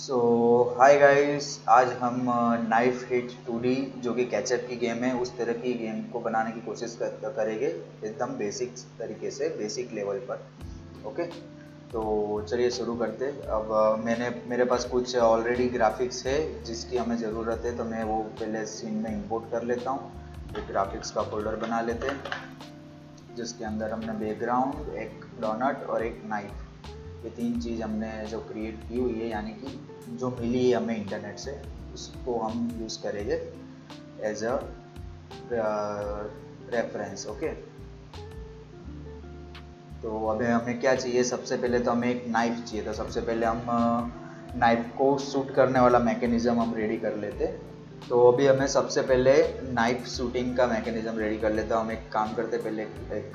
सो hi guys, आज हम knife hit 2D जो कि कैचअप की गेम है उस तरह की गेम को बनाने की कोशिश करेंगे एकदम बेसिक तरीके से, बेसिक लेवल पर। ओके, तो चलिए शुरू करते। अब मेरे पास कुछ ऑलरेडी ग्राफिक्स है जिसकी हमें ज़रूरत है, तो मैं वो पहले सीन में इंपोर्ट कर लेता हूँ। एक ग्राफिक्स का फोल्डर बना लेते हैं जिसके अंदर हमने बैकग्राउंड, एक डोनट और एक नाइफ, ये तीन चीज़ हमने जो क्रिएट की हुई है, यानी कि जो मिली है हमें इंटरनेट से, उसको हम यूज़ करेंगे एज अ रेफरेंस। ओके, तो अभी हमें क्या चाहिए? सबसे पहले तो हमें एक नाइफ चाहिए। तो सबसे पहले हम नाइफ को शूट करने वाला मैकेनिज़्म हम रेडी कर लेते। तो अभी हमें सबसे पहले नाइफ शूटिंग का मैकेनिज़्म रेडी कर लेते हैं। हम एक काम करते, पहले एक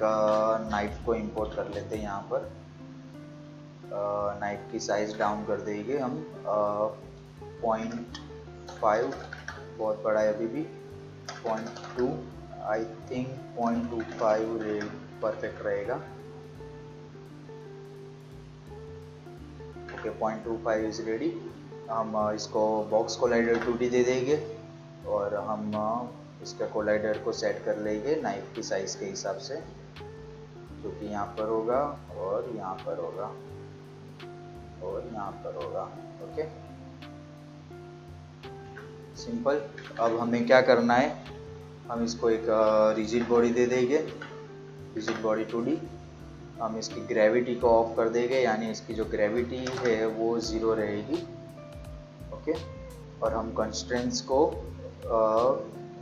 नाइफ को इंपोर्ट कर लेते हैं। यहाँ पर नाइफ की साइज़ डाउन कर देंगे हम 0.5, बहुत बड़ा है अभी भी। 0.2, आई थिंक 0.25 परफेक्ट रहेगा। Okay, 0.25 is ready. हम इसको बॉक्स कोलाइडर 2D दे देंगे और हम इसका कोलाइडर को सेट कर लेंगे नाइफ की साइज़ के हिसाब से, जो कि यहाँ पर होगा और यहाँ पर होगा और यहाँ पर होगा। Okay, simple. अब हमें क्या करना है, हम इसको एक रिजिड बॉडी दे देंगे, रिजिड बॉडी 2D। हम इसकी ग्रेविटी को ऑफ कर देंगे, यानी इसकी जो ग्रेविटी है वो 0 रहेगी। ओके, और हम कंस्ट्रेंट्स को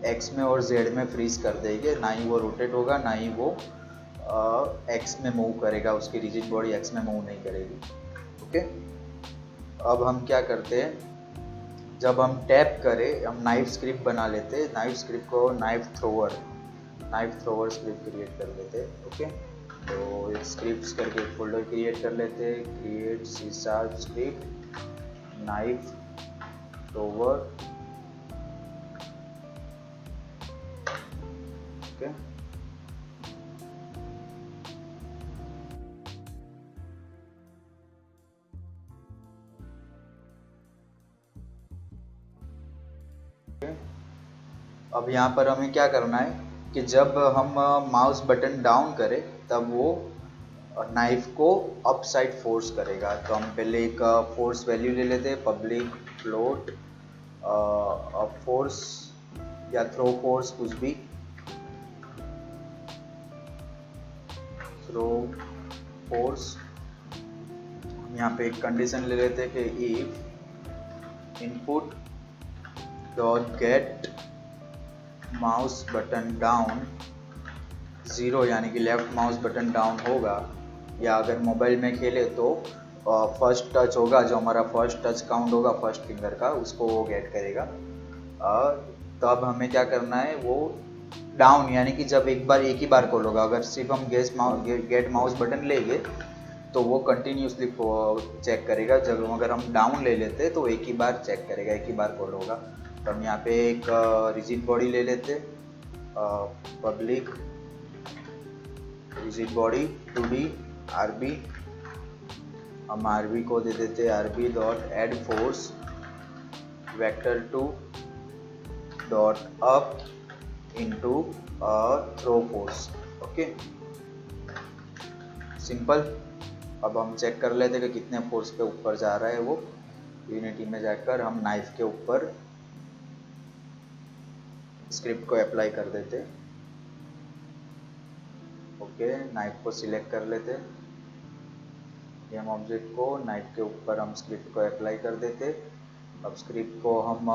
एक्स में और जेड में फ्रीज कर देंगे। ना ही वो रोटेट होगा, ना ही वो एक्स में मूव करेगा, उसकी रिजिड बॉडी एक्स में मूव नहीं करेगी। ओके, अब हम क्या करते हैं, जब हम टैप करें हम नाइफ स्क्रिप्ट बना लेते हैं। नाइफ स्क्रिप्ट को नाइफ थ्रोवर स्क्रिप्ट क्रिएट कर लेते हैं। ओके, तो एक स्क्रिप्ट करके एक फोल्डर क्रिएट कर लेते हैं, create C sharp script knife thrower. Okay, अब यहाँ पर हमें क्या करना है कि जब हम माउस बटन डाउन करें तब वो नाइफ को अप साइड फोर्स करेगा। तो हम पहले एक फोर्स वैल्यू ले लेते हैं, पब्लिक फ्लोट अप फोर्स या थ्रो फोर्स, कुछ भी, थ्रो फोर्स। हम यहाँ पे एक कंडीशन ले लेते हैं कि if input dot get mouse button down 0, यानी कि लेफ्ट माउस बटन डाउन होगा, या अगर मोबाइल में खेले तो फर्स्ट टच होगा, जो हमारा फर्स्ट टच काउंट होगा फर्स्ट फिंगर का, उसको वो गेट करेगा। तो अब हमें क्या करना है, वो डाउन यानी कि जब एक ही बार कॉल होगा। अगर सिर्फ हम गेट माउस बटन लेंगे तो वो कंटिन्यूसली चेक करेगा। जब अगर हम डाउन ले लेते तो एक ही बार चेक करेगा, एक ही बार कॉल होगा। तो हम यहाँ पे एक रिजिड बॉडी ले लेते, public rigid body 2D RB। हम RB को दे देते RB dot add force vector 2 dot up into throw force. Okay, simple. अब हम चेक कर लेते कि कितने फोर्स पे ऊपर जा रहा है वो। यूनिटी में जाकर हम नाइफ के ऊपर स्क्रिप्ट को अप्लाई कर देते। ओके, नाइफ को सिलेक्ट कर लेते, गेम ऑब्जेक्ट को नाइफ के ऊपर हम स्क्रिप्ट को अप्लाई कर देते। अब स्क्रिप्ट को हम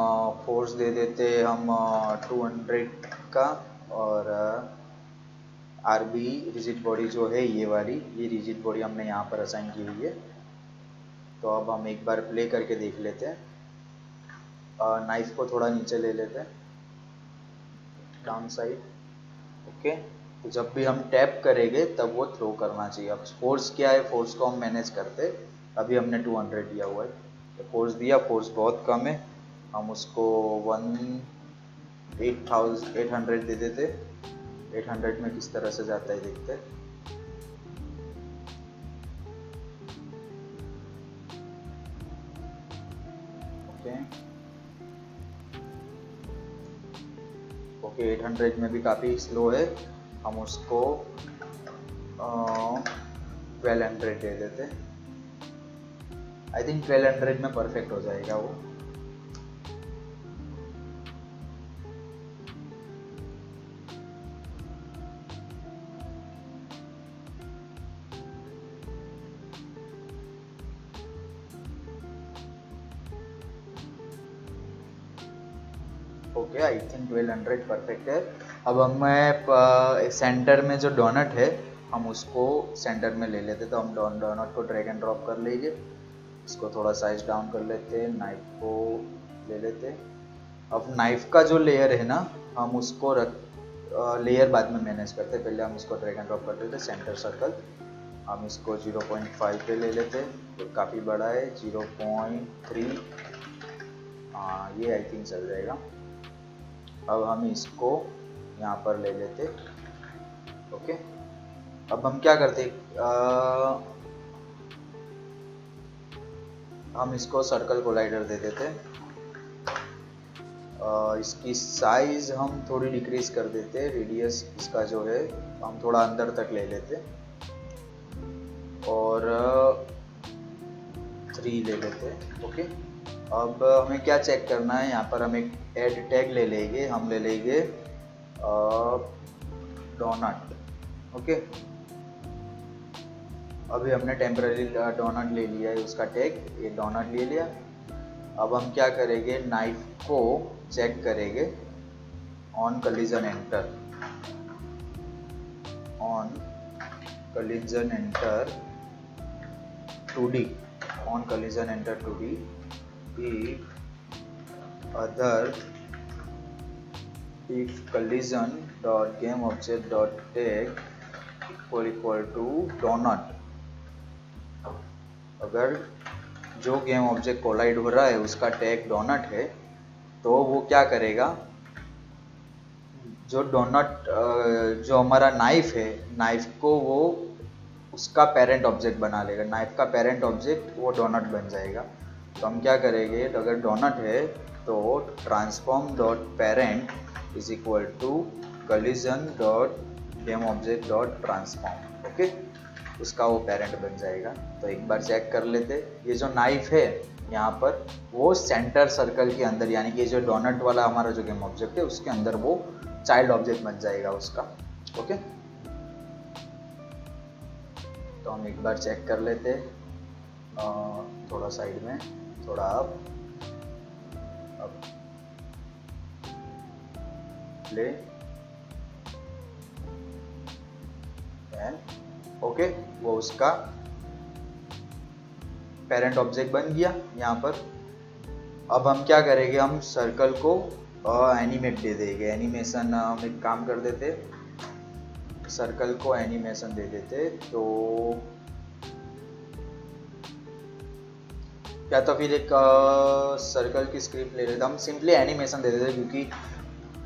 फोर्स दे देते हम 200 का, और RB रिजिड बॉडी जो है ये वाली, ये रिजिड बॉडी हमने यहाँ पर असाइन की हुई है। तो अब हम एक बार प्ले करके देख लेते हैं। नाइफ को थोड़ा नीचे ले लेते हैं, डाउन साइड। ओके, तो जब भी हम टैप करेंगे तब वो थ्रो करना चाहिए। अब फोर्स क्या है, फोर्स को हम मैनेज करते। अभी हमने 200 दिया हुआ है, तो फोर्स दिया, फोर्स बहुत कम है, हम उसको 800 दे देते। 800 में किस तरह से जाता है देखते। ओके 800 में भी काफ़ी स्लो है, हम उसको 1200 दे देते। आई थिंक 1200 में परफेक्ट हो जाएगा वो। ओके आई थिंक 1200 परफेक्ट है। अब हमें सेंटर में जो डोनट है हम उसको सेंटर में ले लेते, तो हम डोनट को ड्रैग एंड ड्रॉप कर लेंगे, इसको थोड़ा साइज डाउन कर लेते, नाइफ को ले लेते। अब नाइफ का जो लेयर है ना हम उसको लेयर बाद में मैनेज करते, पहले हम इसको ड्रैग एंड ड्रॉप कर देते सेंटर सर्कल। हम इसको 0.5 पे ले लेते, तो काफ़ी बड़ा है 0.3, हाँ ये आई थिंक चल जाएगा। अब हम इसको यहाँ पर ले लेते। ओके अब हम क्या करते, हम इसको सर्कल कोलाइडर दे देते, इसकी साइज हम थोड़ी डिक्रीज कर देते, रेडियस इसका जो है हम थोड़ा अंदर तक ले लेते और 3 ले लेते। ओके अब हमें क्या चेक करना है, यहाँ पर हम एक ऐड टैग ले लेंगे, हम ले लेंगे डोनट। ओके अभी हमने टेम्पररी डोनट ले लिया है, उसका टैग ये डोनट ले लिया। अब हम क्या करेंगे, नाइफ को चेक करेंगे on collision enter, on collision enter 2D, on collision enter 2D if collision dot game object dot tag equal to donut, अगर जो गेम ऑब्जेक्ट कोलाइड हो रहा है उसका टैग डोनट है तो वो क्या करेगा, जो डोनट जो हमारा नाइफ है, नाइफ को वो उसका पेरेंट ऑब्जेक्ट बना लेगा, नाइफ का पेरेंट ऑब्जेक्ट वो डोनट बन जाएगा। तो हम क्या करेंगे, तो अगर डोनट है तो transform dot parent is equal to collision dot game object dot transform. Okay उसका वो पेरेंट बन जाएगा। तो एक बार चेक कर लेते, ये जो नाइफ है यहाँ पर वो सेंटर सर्कल के अंदर, यानी कि जो डोनट वाला हमारा जो गेम ऑब्जेक्ट है उसके अंदर वो चाइल्ड ऑब्जेक्ट बन जाएगा उसका। ओके तो हम एक बार चेक कर लेते, थोड़ा साइड में, थोड़ा अप प्ले एंड ओके वो उसका पेरेंट ऑब्जेक्ट बन गया यहाँ पर। अब हम क्या करेंगे, हम सर्कल को एनिमेट दे देंगे, एनिमेशन हम एक काम कर देते, सर्कल को एनिमेशन दे देते। तो या तो फिर एक सर्कल की स्क्रिप्ट ले लेते, हम सिंपली एनिमेशन दे देते क्योंकि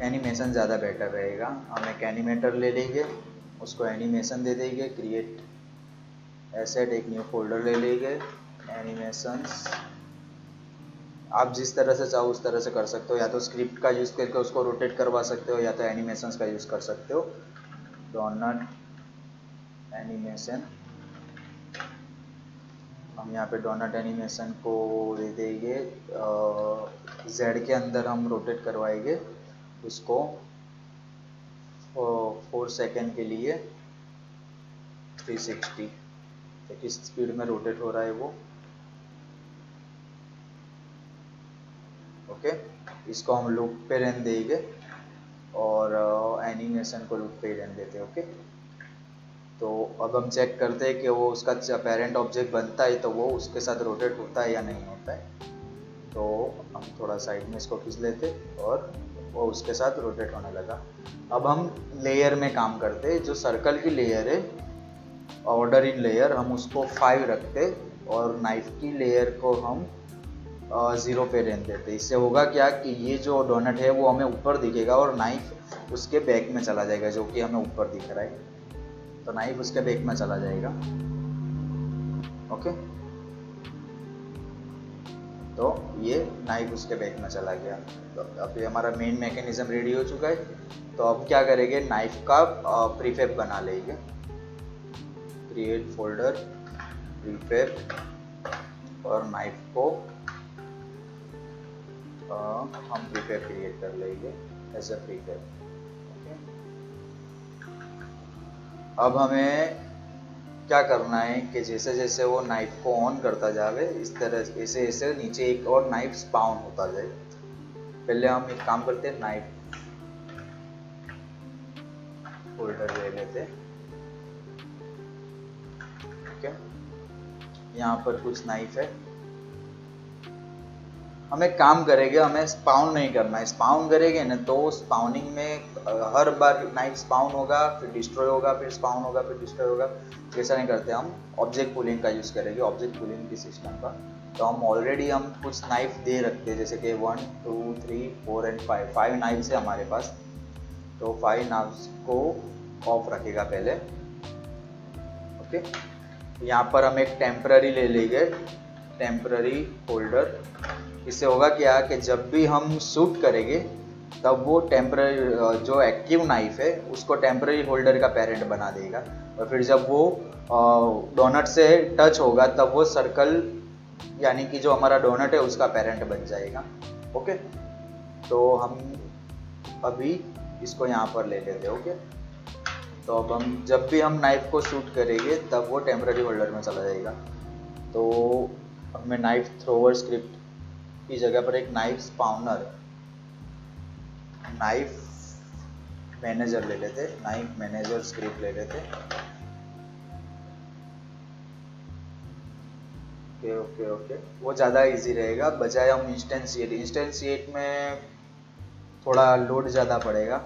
एनिमेशन ज़्यादा बेटर रहेगा। हम एक एनिमेटर ले लेंगे, उसको एनिमेशन दे देंगे, क्रिएट एसेट, एक न्यू फोल्डर ले लेंगे, एनिमेशंस। आप जिस तरह से चाहो उस तरह से कर सकते हो, या तो स्क्रिप्ट का यूज़ करके उसको रोटेट करवा सकते हो या तो एनिमेशंस का यूज़ कर सकते हो। डोनट एनिमेशन, हम यहाँ पे डोनट एनिमेशन को दे देंगे, जेड के अंदर हम रोटेट करवाएंगे उसको 4 सेकेंड के लिए 360, तो किस स्पीड में रोटेट हो रहा है वो। ओके इसको हम लूप पे रहने देंगे और एनिमेशन को लूप पे रहने देते हैं। ओके तो अब हम चेक करते हैं कि वो उसका पेरेंट ऑब्जेक्ट बनता है तो वो उसके साथ रोटेट होता है या नहीं होता है। तो हम थोड़ा साइड में इसको खींच लेते और वो उसके साथ रोटेट होने लगा। अब हम लेयर में काम करते हैं, जो सर्कल की लेयर है ऑर्डर इन लेयर, हम उसको 5 रखते और नाइफ की लेयर को हम 0 पे रहने देते। इससे होगा क्या कि ये जो डोनट है वो हमें ऊपर दिखेगा और नाइफ उसके बैक में चला जाएगा, जो कि हमें ऊपर दिख रहा है, तो नाइफ उसके बैक में चला जाएगा। ओके तो ये नाइफ उसके बैग में चला गया। तो अब ये हमारा मेन मैकेनिज्म रेडी हो चुका है। तो अब क्या करेंगे, नाइफ का प्रीफैब बना लेंगे। क्रिएट फोल्डर प्रीफैब और नाइफ को हम प्रीफैब क्रिएट कर लेंगे एज अ प्रीफैब। अब हमें क्या करना है कि जैसे जैसे वो नाइफ को ऑन करता जावे, इस तरह ऐसे ऐसे नीचे एक और नाइफ स्पाउन होता जाए। पहले हम एक काम करते हैं, नाइफ फोल्डर ले लेते। ओके, यहाँ पर कुछ नाइफ है। हमें काम करेंगे, हमें स्पाउन नहीं करना है। स्पाउन करेंगे ना तो स्पाउनिंग में हर बार नाइफ स्पाउन होगा, फिर डिस्ट्रॉय होगा, फिर स्पाउन होगा, फिर डिस्ट्रॉय होगा। ऐसा नहीं करते, हम ऑब्जेक्ट पूलिंग का यूज़ करेंगे, ऑब्जेक्ट पूलिंग की सिस्टम का। तो हम ऑलरेडी हम कुछ नाइफ दे रखते हैं, जैसे कि 1 2 3 4 एंड 5 नाइफ्स है हमारे पास। तो 5 नाइफ्स को ऑफ रखेगा पहले। ओके, यहाँ पर हम एक टेम्पररी ले लेंगे, टेम्पररी होल्डर। इससे होगा क्या कि जब भी हम शूट करेंगे तब वो टेम्पररी जो एक्टिव नाइफ है उसको टेम्पररी होल्डर का पेरेंट बना देगा, और फिर जब वो डोनट से टच होगा तब वो सर्कल यानी कि जो हमारा डोनट है उसका पेरेंट बन जाएगा। ओके, तो हम अभी इसको यहाँ पर ले लेते हैं। ओके, तो अब हम जब भी हम नाइफ को शूट करेंगे तब वो टेम्पररी होल्डर में चला जाएगा। तो अब मैं नाइफ थ्रोवर स्क्रिप्ट की जगह पर एक नाइफ स्पाउनर, नाइफ मैनेजर ले लेते, नाइफ मैनेजर स्क्रिप्ट ले लेते। ओके ओके ओके, वो ज़्यादा इजी रहेगा बजाय हम इंस्टेंशिएट में थोड़ा लोड ज़्यादा पड़ेगा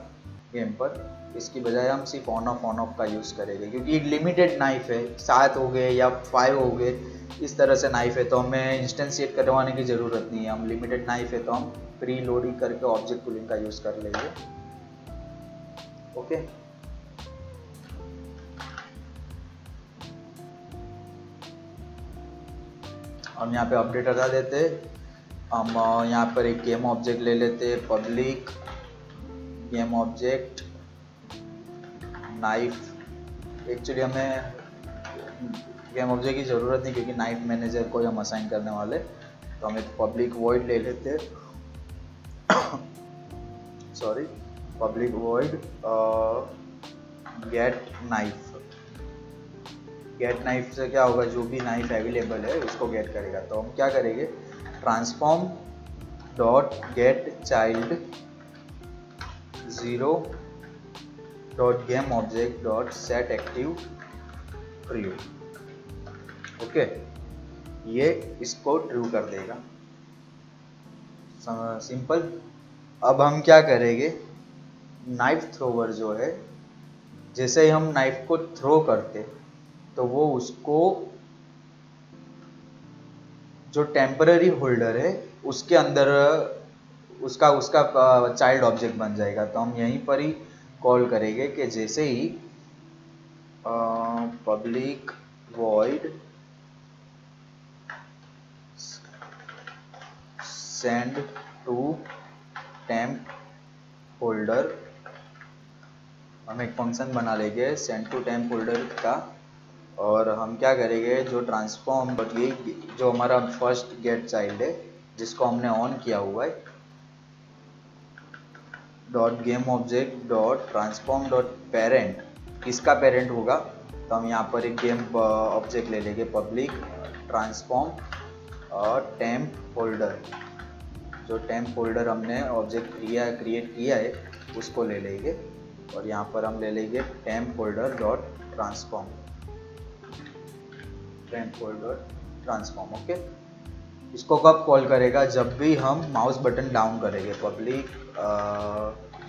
गेम पर। इसकी बजाय हम सिर्फ ऑन ऑफ का यूज़ करेंगे, क्योंकि लिमिटेड नाइफ है, 7 हो गए या 5 हो गए, इस तरह से नाइफ है। तो हमें इंस्टेंशिएट करवाने की ज़रूरत नहीं है। हम लिमिटेड नाइफ है तो हम प्री लोडिंग करके ऑब्जेक्ट पूलिंग का यूज़ कर लेंगे। ओके, हम यहाँ पे अपडेट हटा देते। हम यहाँ पर एक गेम ऑब्जेक्ट ले लेते, public game object knife. Actually हमें गेम ऑब्जेक्ट की ज़रूरत नहीं क्योंकि नाइफ मैनेजर को हम असाइन करने वाले। तो हम एक पब्लिक वॉइड ले लेते, sorry public void get knife. Get knife से क्या होगा, जो भी नाइफ अवेलेबल है उसको गेट करेगा। तो हम क्या करेंगे, transform dot gate child 0 dot game object dot set active true. Okay, ये इसको ट्रू कर देगा, सिंपल। अब हम क्या करेंगे, नाइफ थ्रोवर जो है, जैसे ही हम नाइफ को थ्रो करते तो वो उसको जो टेम्पररी होल्डर है उसके अंदर उसका चाइल्ड ऑब्जेक्ट बन जाएगा। तो हम यहीं पर ही कॉल करेंगे कि जैसे ही public void send to temp holder, हम एक फंक्शन बना लेंगे सेंड टू टेम्प होल्डर का। और हम क्या करेंगे, जो ट्रांसफॉर्म जो हमारा फर्स्ट गेट चाइल्ड है जिसको हमने ऑन किया हुआ है, dot game object dot transform dot parent, इसका पेरेंट होगा। तो हम यहाँ पर एक गेम ऑब्जेक्ट ले लेंगे, पब्लिक ट्रांसफॉर्म और टेम्प होल्डर। जो टेम्प होल्डर हमने ऑब्जेक्ट क्रिएट किया है उसको ले लेंगे, और यहाँ पर हम ले लेंगे temp holder dot transform, temp holder transform. Okay, इसको कब कॉल करेगा, जब भी हम माउस बटन डाउन करेंगे। पब्लिक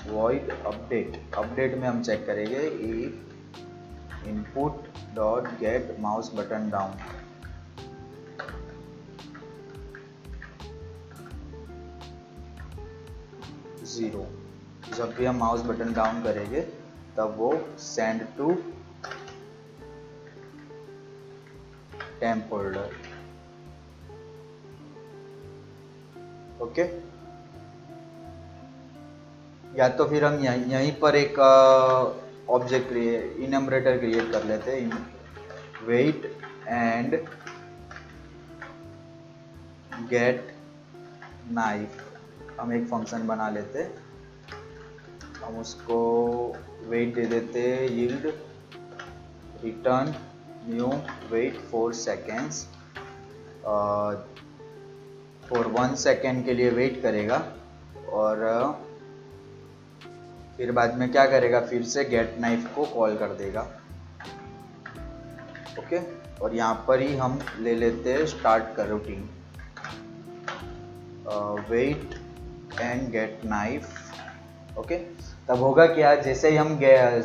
वॉइड अपडेट में हम चेक करेंगे if input dot get mouse button down, zero. जब भी हम माउस बटन डाउन करेंगे तब वो send to temp holder. Okay, या तो फिर हम यहीं पर एक ऑब्जेक्ट इनमरेटर क्रिएट कर लेते हैं, वेट एंड गेट नाइफ। हम एक फंक्शन बना लेते, हम उसको वेट दे देते, yield return new wait 4 seconds, for 1 second के लिए वेट करेगा और फिर बाद में क्या करेगा, फिर से गेट नाइफ को कॉल कर देगा। ओके, और यहाँ पर ही हम ले लेते हैं start coroutine, wait and get knife. Okay, तब होगा क्या, जैसे ही हम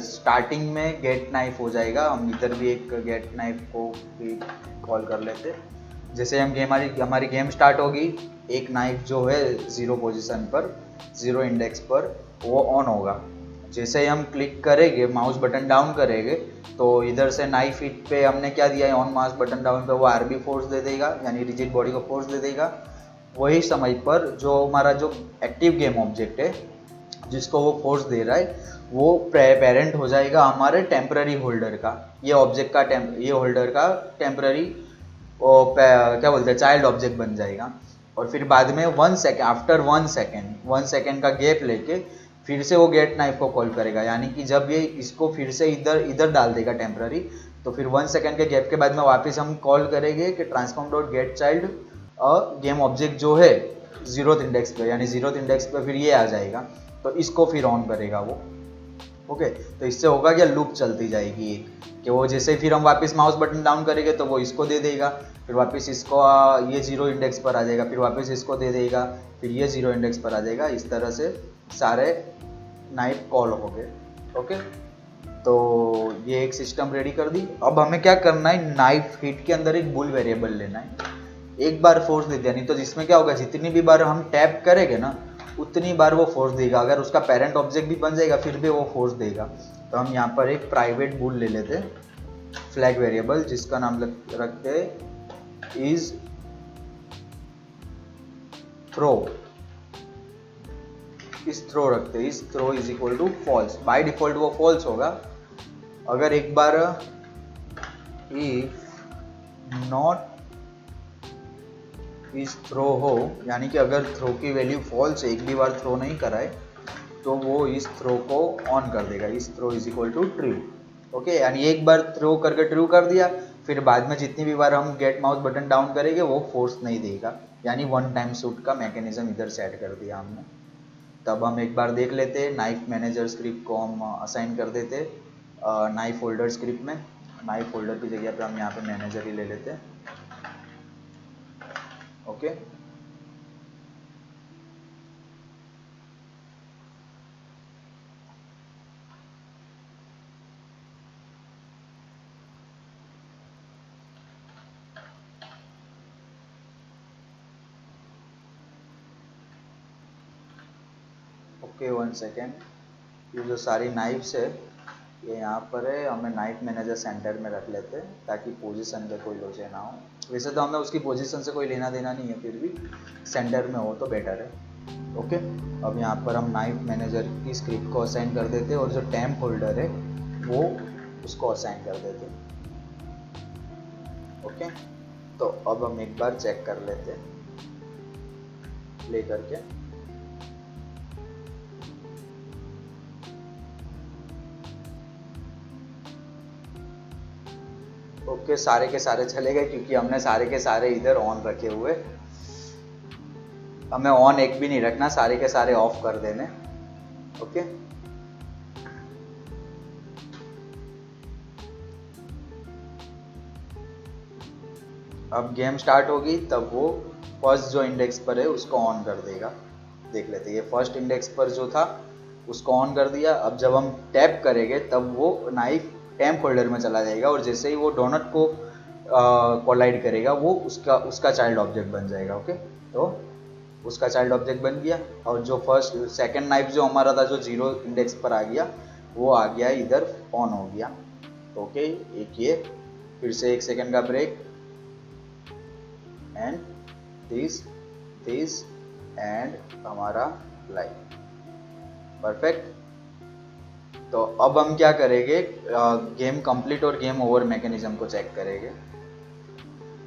स्टार्टिंग में गेट नाइफ हो जाएगा, हम इधर भी एक गेट नाइफ को भी कॉल कर लेते। जैसे हम हमारी गेम स्टार्ट होगी, एक नाइफ जो है 0 पोजीशन पर, 0 इंडेक्स पर वो ऑन होगा। जैसे ही हम क्लिक करेंगे, माउस बटन डाउन करेंगे, तो इधर से नाइफ हिट पे हमने क्या दिया है, ऑन माउस बटन डाउन पे वो आरबी फोर्स दे देगा, यानी रिजिड बॉडी को फोर्स दे देगा। वही समय पर जो हमारा जो एक्टिव गेम ऑब्जेक्ट है जिसको वो फोर्स दे रहा है, वो पेरेंट हो जाएगा हमारे टेम्पररी होल्डर का। ये ऑब्जेक्ट का ये होल्डर का टेम्पररी क्या बोलते हैं, चाइल्ड ऑब्जेक्ट बन जाएगा। और फिर बाद में 1 सेकेंड, आफ्टर 1 सेकेंड का गैप लेके फिर से वो गेट नाइफ को कॉल करेगा, यानी कि जब ये इसको फिर से इधर डाल देगा टेम्पररी, तो फिर 1 सेकेंड के गैप के बाद में वापस हम कॉल करेंगे कि transform dot gate child game object जो है 0th इंडेक्स पे, यानी 0th इंडेक्स पे फिर ये आ जाएगा, तो इसको फिर ऑन करेगा वो। ओके, तो इससे होगा क्या, लूप चलती जाएगी एक, कि वो जैसे फिर हम वापस माउस बटन डाउन करेंगे तो वो इसको दे देगा, फिर वापस इसको ये 0 इंडेक्स पर आ जाएगा, फिर वापस इसको दे देगा, फिर ये 0 इंडेक्स पर आ जाएगा। इस तरह से सारे नाइफ कॉल हो गए। ओके, तो ये एक सिस्टम रेडी कर दी। अब हमें क्या करना है, नाइफ हिट के अंदर एक बुल वेरिएबल लेना है, एक बार फोर्स दे दिया, नहीं तो जिसमें क्या होगा, जितनी भी बार हम टैप करेंगे ना उतनी बार वो फोर्स देगा। अगर उसका पेरेंट ऑब्जेक्ट भी बन जाएगा फिर भी वो फोर्स देगा। तो हम यहाँ पर एक प्राइवेट बुल ले लेते, फ्लैग वेरिएबल, जिसका नाम रखते इज थ्रो। इस थ्रो रखते, is throw is equal to false. By default वो फॉल्स होगा। अगर एक बार इफ नॉट इस थ्रो हो, यानी कि अगर थ्रो की वैल्यू फॉल्स है, एक भी बार थ्रो नहीं कराए, तो वो इस थ्रो को ऑन कर देगा, is throw is equal to true. Okay, यानी एक बार थ्रो करके ट्रू कर दिया, फिर बाद में जितनी भी बार हम गेट माउस बटन डाउन करेंगे वो फोर्स नहीं देगा, यानी 1 टाइम शूट का मैकेनिज्म इधर सेट कर दिया हमने। तब हम एक बार देख लेते, नाइफ मैनेजर स्क्रिप्ट को हम असाइन कर देते नाइफ होल्डर स्क्रिप्ट में। नाइफ होल्डर की जगह पे हम यहाँ पे मैनेजर ही ले लेते। Okay, okay 1 second. ये जो सारी नाइफ्स है ये यहाँ पर है, हमें नाइफ मैनेजर सेंटर में रख लेते हैं ताकि पोजीशन पे कोई लोचे ना हो। वैसे तो हमें उसकी पोजीशन से कोई लेना देना नहीं है, फिर भी सेंटर में हो तो बेटर है। ओके, अब यहाँ पर हम नाइफ मैनेजर की स्क्रिप्ट को असाइन कर देते हैं और जो टेम्प होल्डर है वो उसको असाइन कर देते हैं। ओके, तो अब हम एक बार चेक कर लेते हैं प्ले करके। ओके, सारे के सारे चले गए क्योंकि हमने सारे के सारे इधर ऑन रखे हुए। हमें ऑन एक भी नहीं रखना, सारे के सारे ऑफ कर देने। ओके, अब गेम स्टार्ट होगी तब वो फर्स्ट जो इंडेक्स पर है उसको ऑन कर देगा। देख लेते, ये फर्स्ट इंडेक्स पर जो था उसको ऑन कर दिया। अब जब हम टैप करेंगे तब वो नाइफ टेम्प होल्डर में चला जाएगा और जैसे ही वो डोनट को कोलाइड करेगा वो उसका चाइल्ड ऑब्जेक्ट बन जाएगा। ओके, तो उसका चाइल्ड ऑब्जेक्ट बन गया और जो फर्स्ट सेकंड नाइफ जो हमारा था जो 0 इंडेक्स पर आ गया वो आ गया इधर ऑन हो गया। तो ओके, एक ये फिर से 1 सेकंड का ब्रेक एंड दिस एंड हमारा लाइव। परफेक्ट। तो अब हम क्या करेंगे, गेम कंप्लीट और गेम ओवर मैकेनिज्म को चेक करेंगे।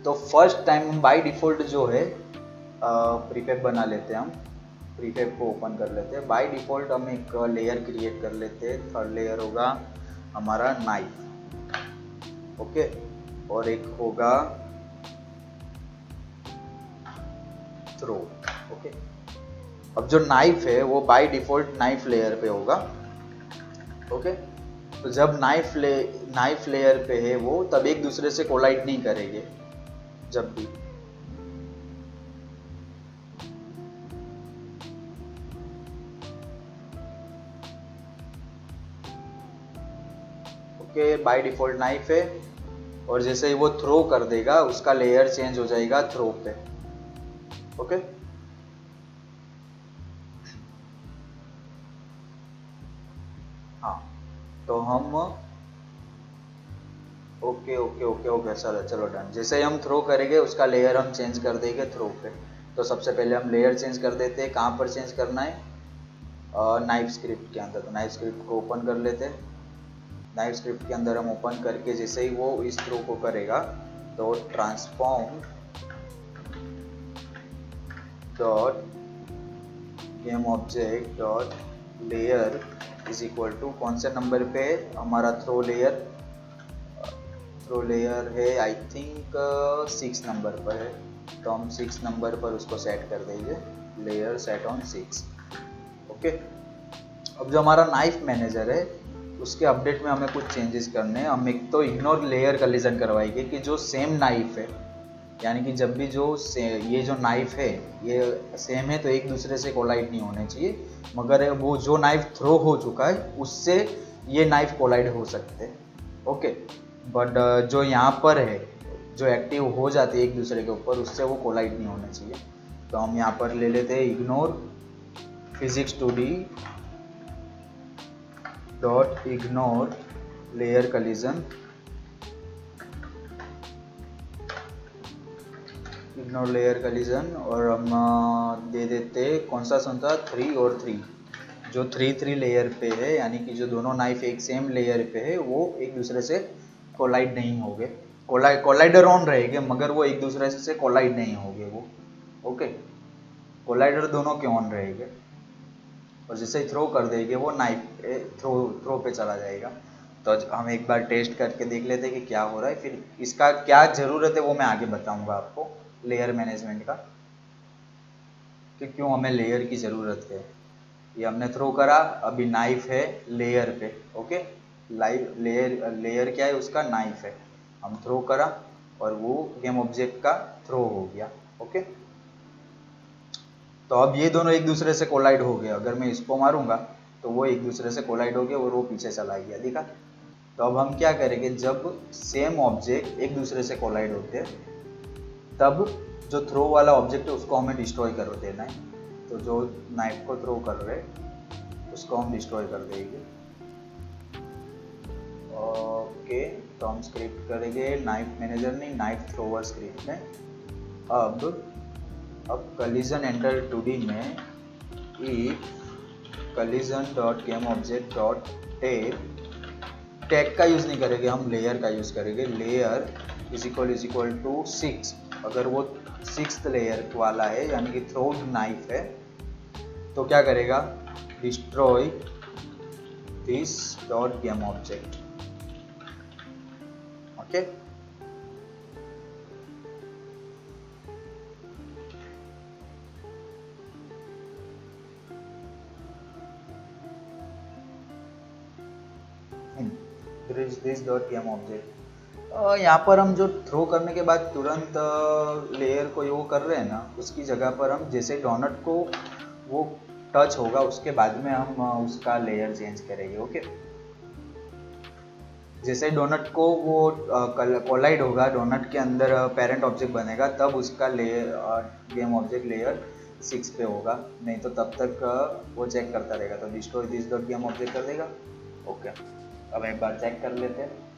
तो फर्स्ट टाइम हम बाय डिफ़ॉल्ट जो है प्रीफैब बना लेते हैं, हम प्रीफैब को ओपन कर लेते हैं। बाय डिफ़ॉल्ट हम एक लेयर क्रिएट कर लेते हैं। थर्ड लेयर होगा हमारा नाइफ, ओके, और एक होगा थ्रो, ओके। अब जो नाइफ है वो बाय डिफ़ॉल्ट नाइफ लेयर पे होगा, ओके। तो जब नाइफ लेयर पे है वो, तब एक दूसरे से कोलाइड नहीं करेंगे जब भी। ओके, बाय डिफ़ॉल्ट नाइफ है, और जैसे ही वो थ्रो कर देगा उसका लेयर चेंज हो जाएगा थ्रो पे, ओके। हाँ, तो हम ओके ओके ओके ओके, चलो चलो डन। जैसे ही हम थ्रो करेंगे उसका लेयर हम चेंज कर देंगे थ्रो पे। तो सबसे पहले हम लेयर चेंज कर देते हैं। कहाँ पर चेंज करना है, नाइफ स्क्रिप्ट के अंदर। तो नाइफ स्क्रिप्ट को ओपन कर लेते हैं। नाइफ स्क्रिप्ट के अंदर हम ओपन करके जैसे ही वो इस थ्रो को करेगा तो transform dot game object dot layer is equal to, कौन से नंबर पे हमारा थ्रो लेयर है, आई थिंक 6 नंबर पर है। तो हम 6 नंबर पर उसको सेट कर देंगे, लेयर सेट ऑन 6, ओके। अब जो हमारा नाइफ मैनेजर है उसके अपडेट में हमें कुछ चेंजेस करने हैं। हम एक तो इग्नोर लेयर कलिजन करवाएंगे कि जो सेम नाइफ है, यानी कि जब भी ये जो नाइफ है ये सेम है तो एक दूसरे से कोलाइड नहीं होने चाहिए, मगर वो जो नाइफ थ्रो हो चुका है उससे ये नाइफ कोलाइड हो सकते हैं, ओके। बट जो यहाँ पर है, जो एक्टिव हो जाती है एक दूसरे के ऊपर, उससे वो कोलाइड नहीं होने चाहिए। तो हम यहाँ पर ले लेते हैं ignore physics 2D dot ignore layer collision, ignore layer collision, और हम दे देते कौन सा 3 और 3। जो 3 लेयर पे है, यानी कि जो दोनों नाइफ एक सेम लेयर पे है, वो एक दूसरे से कोलाइड नहीं होंगे। कोलाइडर ऑन रहेंगे मगर वो एक दूसरे से कोलाइड नहीं होंगे वो, ओके। कोलाइडर दोनों के ऑन रहेंगे, और जैसे ही थ्रो कर देंगे वो नाइफ थ्रो पे चला जाएगा। तो हम एक बार टेस्ट करके देख लेते हैं कि क्या हो रहा है, फिर इसका क्या ज़रूरत है वो मैं आगे बताऊंगा आपको, लेयर मैनेजमेंट का, कि क्यों हमें लेयर की ज़रूरत है। ये हमने थ्रो करा, अभी नाइफ है लेयर पे, ओके। लेयर क्या है उसका, नाइफ है। हम थ्रो करा और वो गेम ऑब्जेक्ट का थ्रो हो गया, ओके। तो अब ये दोनों एक दूसरे से कोलाइड हो गया। अगर मैं इसको मारूंगा तो वो एक दूसरे से कोलाइड हो गया और वो पीछे चला गया, दिखा। तो अब हम क्या करेंगे, जब सेम ऑब्जेक्ट एक दूसरे से कोलाइड होते हैं तब जो थ्रो वाला ऑब्जेक्ट है उसको हमें डिस्ट्रॉय कर देना है। तो जो नाइफ को थ्रो कर रहे उसको हम डिस्ट्रॉय कर देंगे, ओके। तो हम स्क्रिप्ट करेंगे नाइफ मैनेजर नहीं, नाइफ थ्रोवर स्क्रिप्ट में। अब कलिजन एंटर 2D में if collision dot game object dot tag का यूज़ नहीं करेंगे, हम लेयर का यूज़ करेंगे। Layer is equal to 6। अगर वो 6th लेयर वाला है, यानी कि थ्रोड नाइफ है, तो क्या करेगा, destroy this dot game object, okay. This dot game object. यहाँ पर हम जो थ्रो करने के बाद तुरंत लेयर को वो कर रहे हैं ना, उसकी जगह पर हम जैसे डोनट को वो टच होगा उसके बाद में हम उसका लेयर चेंज करेंगे, ओके। जैसे डोनट को वो कोलाइड होगा, डोनट के अंदर पेरेंट ऑब्जेक्ट बनेगा, तब उसका लेयर गेम ऑब्जेक्ट लेयर 6 पे होगा, नहीं तो तब तक वो चेक करता रहेगा। तो destroy this dot game object कर देगा, ओके। अब एक बार चेक कर लेते हैं।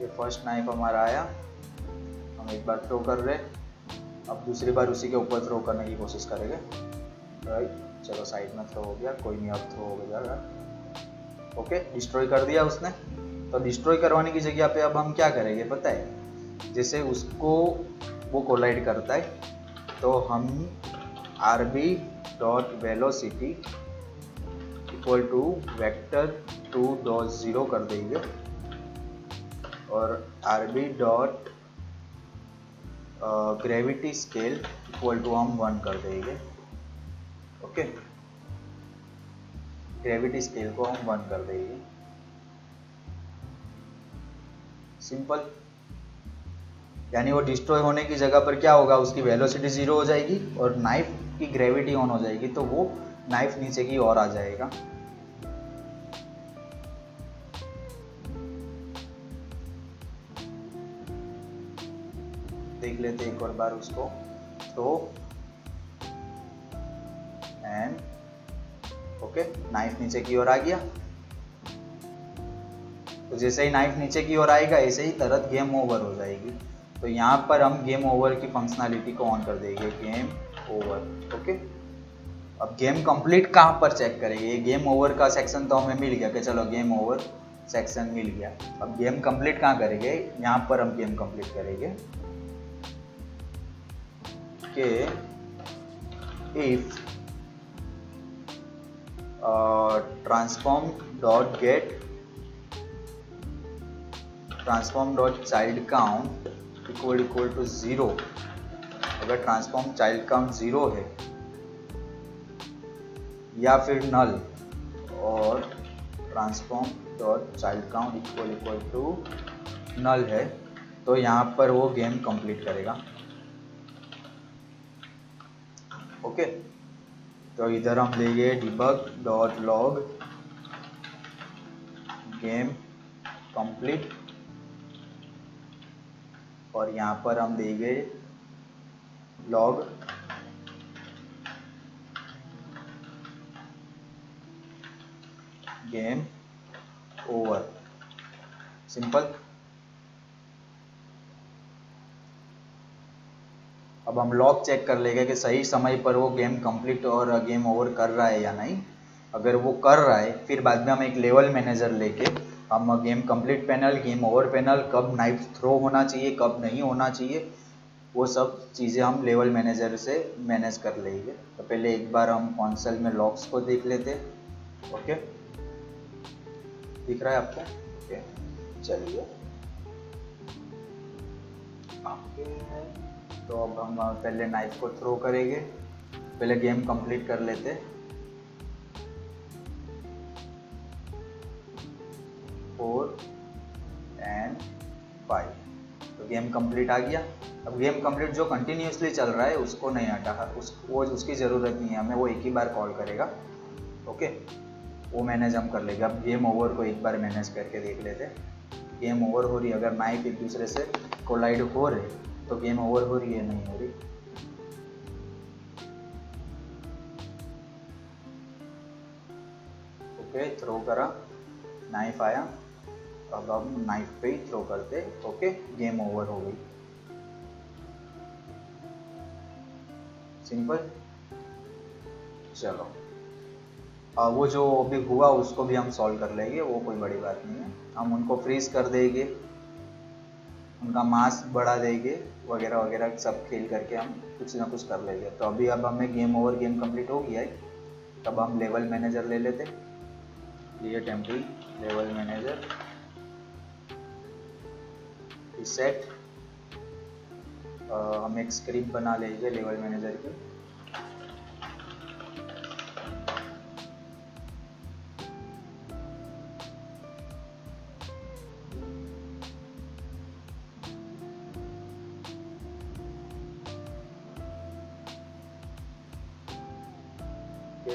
ये फर्स्ट नाइफ हमारा आया, हम एक बार थ्रो कर रहे हैं, अब दूसरी बार उसी के ऊपर थ्रो करने की कोशिश करेंगे। राइट, चलो साइड में थ्रो हो गया, कोई नहीं, अब थ्रो हो गया। ओके, डिस्ट्रॉय कर दिया उसने। तो डिस्ट्रॉय करवाने की जगह पे अब हम क्या करेंगे पता है, जैसे उसको वो कोलाइड करता है तो हम rb.velocity इक्वल टू वेक्टर 2.0 कर देंगे और rb.gravity स्केल इक्वल टू हम 1 कर देंगे। ओके, ग्रेविटी स्केल को हम 1 कर देंगे। सिंपल, यानी वो डिस्ट्रॉय होने की जगह पर क्या होगा, उसकी वेलोसिटी 0 हो जाएगी और नाइफ की ग्रेविटी ऑन हो जाएगी, तो वो नाइफ नीचे की ओर आ जाएगा। देख लेते एक और बार उसको। तो एंड ओके, नाइफ नीचे की ओर आ गया। तो जैसे ही नाइफ नीचे की ओर आएगा ऐसे ही तरत गेम ओवर हो जाएगी। तो यहाँ पर हम गेम ओवर की फंक्शनैलिटी को ऑन कर देंगे, गेम ओवर। ओके, अब गेम कंप्लीट कहाँ पर चेक करेंगे, ये गेम ओवर का सेक्शन तो हमें मिल गया कि चलो गेम ओवर सेक्शन मिल गया। अब गेम कंप्लीट कहाँ करेंगे, यहाँ पर हम गेम कंप्लीट करेंगे कि if transform.child count equal to 0, अगर ट्रांसफॉर्म चाइल्ड काउंट 0 है या फिर नल, और transform.child count इक्वल टू नल है, तो यहाँ पर वो गेम कंप्लीट करेगा। ओके, तो इधर हम लेंगे debug.log गेम कंप्लीट और यहाँ पर हम देंगे log गेम ओवर। सिंपल, अब हम लॉग चेक कर लेंगे कि सही समय पर वो गेम कंप्लीट और गेम ओवर कर रहा है या नहीं। अगर वो कर रहा है, फिर बाद में हम एक लेवल मैनेजर लेके हम game complete panel, game over panel, कब नाइफ थ्रो होना चाहिए, कब नहीं होना चाहिए, वो सब चीज़ें हम लेवल मैनेजर से मैनेज कर लेंगे। तो पहले एक बार हम कॉन्सोल में लॉग्स को देख लेते। ओके, दिख रहा है आपको? ओके, चलिए तो अब हम पहले नाइफ को थ्रो करेंगे, पहले गेम कंप्लीट कर लेते। 4 and 5, तो गेम कंप्लीट आ गया। अब गेम कंप्लीट जो कंटिन्यूसली चल रहा है उसको नहीं हटा, उसकी ज़रूरत नहीं है हमें, वो एक ही बार कॉल करेगा। ओके, वो मैनेज हम कर लेंगे। अब गेम ओवर को एक बार मैनेज करके देख लेते। गेम ओवर हो रही, अगर नाइफ एक दूसरे से कोलाइड हो रहे तो गेम ओवर हो रही है, नहीं हो रही। ओके, थ्रो करा, नाइफ आया, अब हम नाइफ पे ही थ्रो करते। ओके, गेम ओवर हो गई। सिंपल, चलो वो जो भी हुआ उसको भी हम सॉल्व कर लेंगे, वो कोई बड़ी बात नहीं है। हम उनको फ्रीज कर देंगे, उनका मास बढ़ा देंगे, वगैरह वगैरह सब खेल करके हम कुछ ना कुछ कर लेंगे। तो अभी अब हमें गेम ओवर, गेम कंप्लीट हो गया है। तब हम लेवल मैनेजर ले लेते, ये टेम्परी लेवल मैनेजर सेट, हम एक स्क्रिप्ट बना लेंगे लेवल मैनेजर की।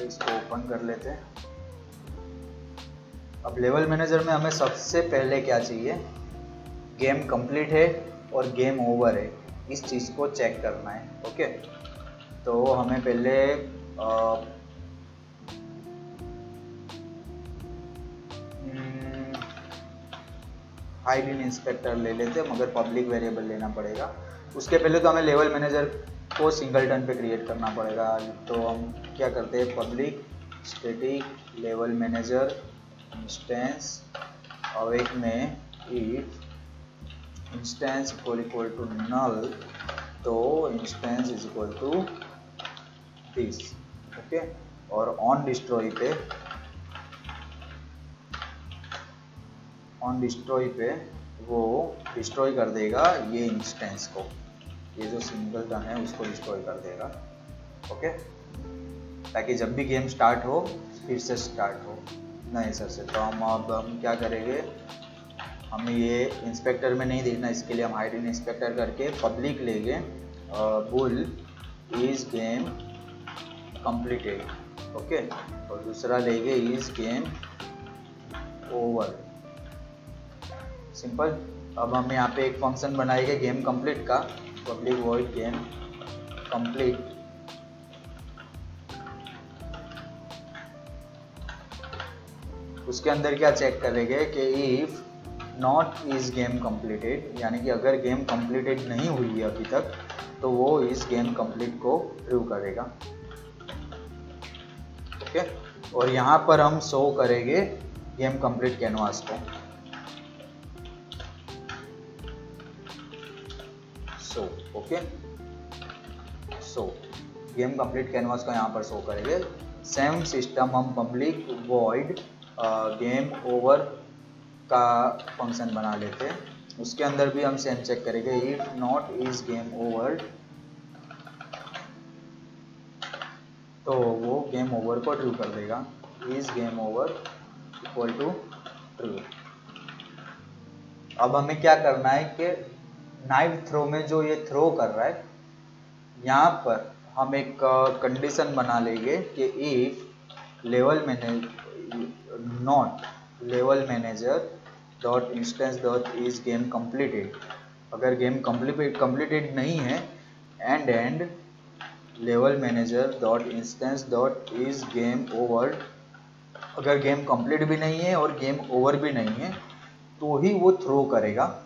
इसको ओपन कर लेते हैं। अब लेवल मैनेजर में हमें सबसे पहले क्या चाहिए, गेम कंप्लीट है और गेम ओवर है, इस चीज़ को चेक करना है। ओके, तो हमें पहले हाइड इन इंस्पेक्टर ले लेते हैं, मगर पब्लिक वेरिएबल लेना पड़ेगा। उसके पहले तो हमें लेवल मैनेजर को सिंगलटन पे क्रिएट करना पड़ेगा। तो हम क्या करते हैं, public static level manager instance awake में if instance equal to null, तो instance is equal to this, okay. और ऑन डिस्ट्रॉय पे वो डिस्ट्रॉय कर देगा ये इंस्टेंस को, ये जो सिंगलटन है उसको डिस्ट्रॉय कर देगा, ओके। ताकि जब भी गेम स्टार्ट हो फिर से स्टार्ट हो नए सर से। तो हम क्या करेंगे, हमें ये इंस्पेक्टर में नहीं देखना, इसके लिए हम हाइड इन इंस्पेक्टर करके पब्लिक लेंगे bull is game completed, okay. और दूसरा लेंगे इज गेम ओवर, सिंपल। अब हम यहाँ पे एक फंक्शन बनाएंगे गेम कंप्लीट का, पब्लिक वॉइड गेम कंप्लीट। उसके अंदर क्या चेक करेंगे कि if not is game completed, यानी कि अगर गेम कंप्लीटेड नहीं हुई है अभी तक तो वो इस गेम कंप्लीट को ट्रू करेगा, ओके। और यहाँ पर हम शो करेंगे गेम कंप्लीट कैनवास को, show, okay. Show game complete canvas को यहाँ पर शो करेंगे। सेम सिस्टम हम पब्लिक वॉइड गेम ओवर का फंक्शन बना लेते हैं, उसके अंदर भी हम सेम चेक करेंगे if not is game over, तो वो गेम ओवर को ट्रू कर देगा, is game over equal to true. अब हमें क्या करना है कि नाइफ थ्रो में जो ये थ्रो कर रहा है, यहाँ पर हम एक कंडीशन बना लेंगे कि if level manager dot instance dot is game completed, अगर गेम कंप्लीटेड नहीं है, and level manager dot instance dot is game over, अगर गेम कंप्लीट भी नहीं है और गेम ओवर भी नहीं है तो ही वो थ्रो करेगा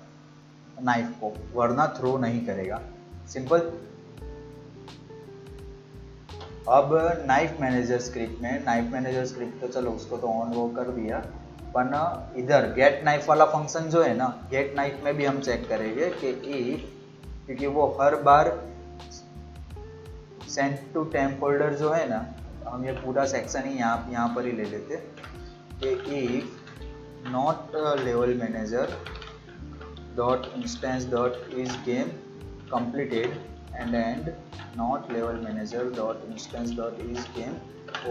नाइफ को, वरना थ्रो नहीं करेगा, सिंपल। अब नाइफ मैनेजर स्क्रिप्ट तो चलो उसको तो ऑन वो कर दिया, पर इधर गेट नाइफ वाला फंक्शन जो है ना, गेट नाइफ में भी हम चेक करेंगे कि इफ, क्योंकि वो हर बार सेंड टू टेम्प फोल्डर जो है ना, हम ये पूरा सेक्शन ही यहाँ पर ही ले लेते कि if not level manager dot instance dot is game completed and not level manager dot instance dot is game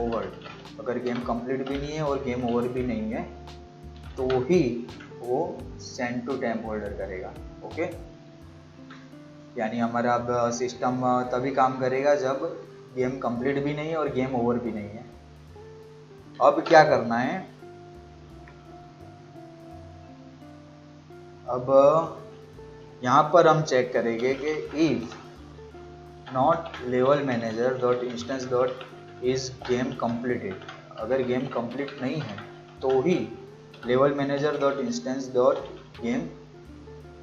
over, अगर गेम कंप्लीट भी नहीं है और गेम ओवर भी नहीं है तो ही वो सेंड टू टेम्प होल्डर करेगा, ओके। यानी हमारा अब सिस्टम तभी काम करेगा जब गेम कंप्लीट भी नहीं है और गेम ओवर भी नहीं है। अब क्या करना है, अब यहाँ पर हम चेक करेंगे कि if not level manager dot instance dot is game completed, अगर गेम कंप्लीट नहीं है तो ही level manager dot instance dot game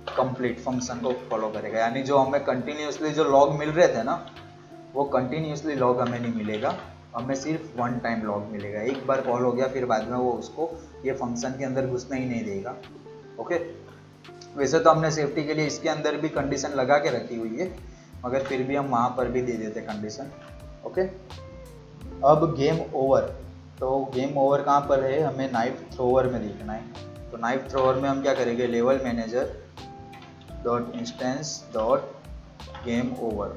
complete function को फॉलो करेगा। यानी जो हमें कंटिन्यूसली जो लॉग मिल रहे थे ना, वो कंटिन्यूसली लॉग हमें नहीं मिलेगा, हमें सिर्फ वन टाइम लॉग मिलेगा। एक बार कॉल हो गया फिर बाद में वो उसको ये फंक्शन के अंदर घुसना ही नहीं देगा, ओके। वैसे तो हमने सेफ्टी के लिए इसके अंदर भी कंडीशन लगा के रखी हुई है, मगर फिर भी हम वहाँ पर भी दे देते कंडीशन, ओके। अब गेम ओवर, तो गेम ओवर कहाँ पर है, हमें नाइफ थ्रोवर में देखना है। तो नाइफ थ्रोवर में हम क्या करेंगे, level manager dot instance dot game over,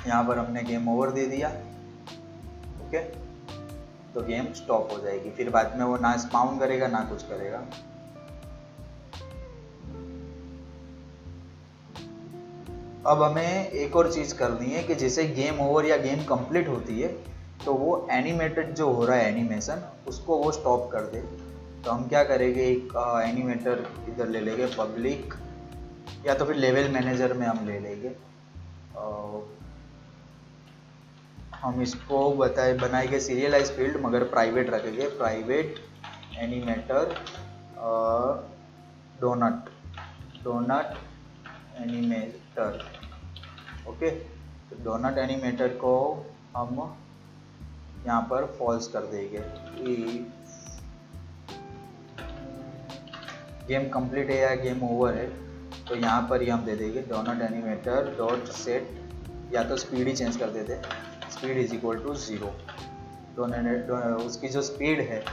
यहाँ पर हमने गेम ओवर दे दिया, ओके। तो गेम स्टॉप हो जाएगी, फिर बाद में वो ना स्पाउन करेगा ना कुछ करेगा। अब हमें एक और चीज़ करनी है कि जैसे गेम ओवर या गेम कंप्लीट होती है तो वो एनिमेटेड जो हो रहा है एनिमेशन, उसको वो स्टॉप कर दे। तो हम क्या करेंगे, एक एनिमेटर इधर ले लेंगे पब्लिक, या तो फिर लेवल मैनेजर में हम ले लेंगे। हम इसको बनाएंगे सीरियलाइज फील्ड, मगर प्राइवेट रखेंगे, private animator donut animator. Okay, तो डोनट एनिमेटर को हम यहाँ पर फॉल्स कर देंगे। गेम कंप्लीट है या गेम ओवर है, तो यहाँ पर ही हम दे देंगे डोनट एनिमेटर डॉट सेट, या तो स्पीड ही चेंज कर देते, स्पीड इज इक्वल टू 0। उसकी जो स्पीड है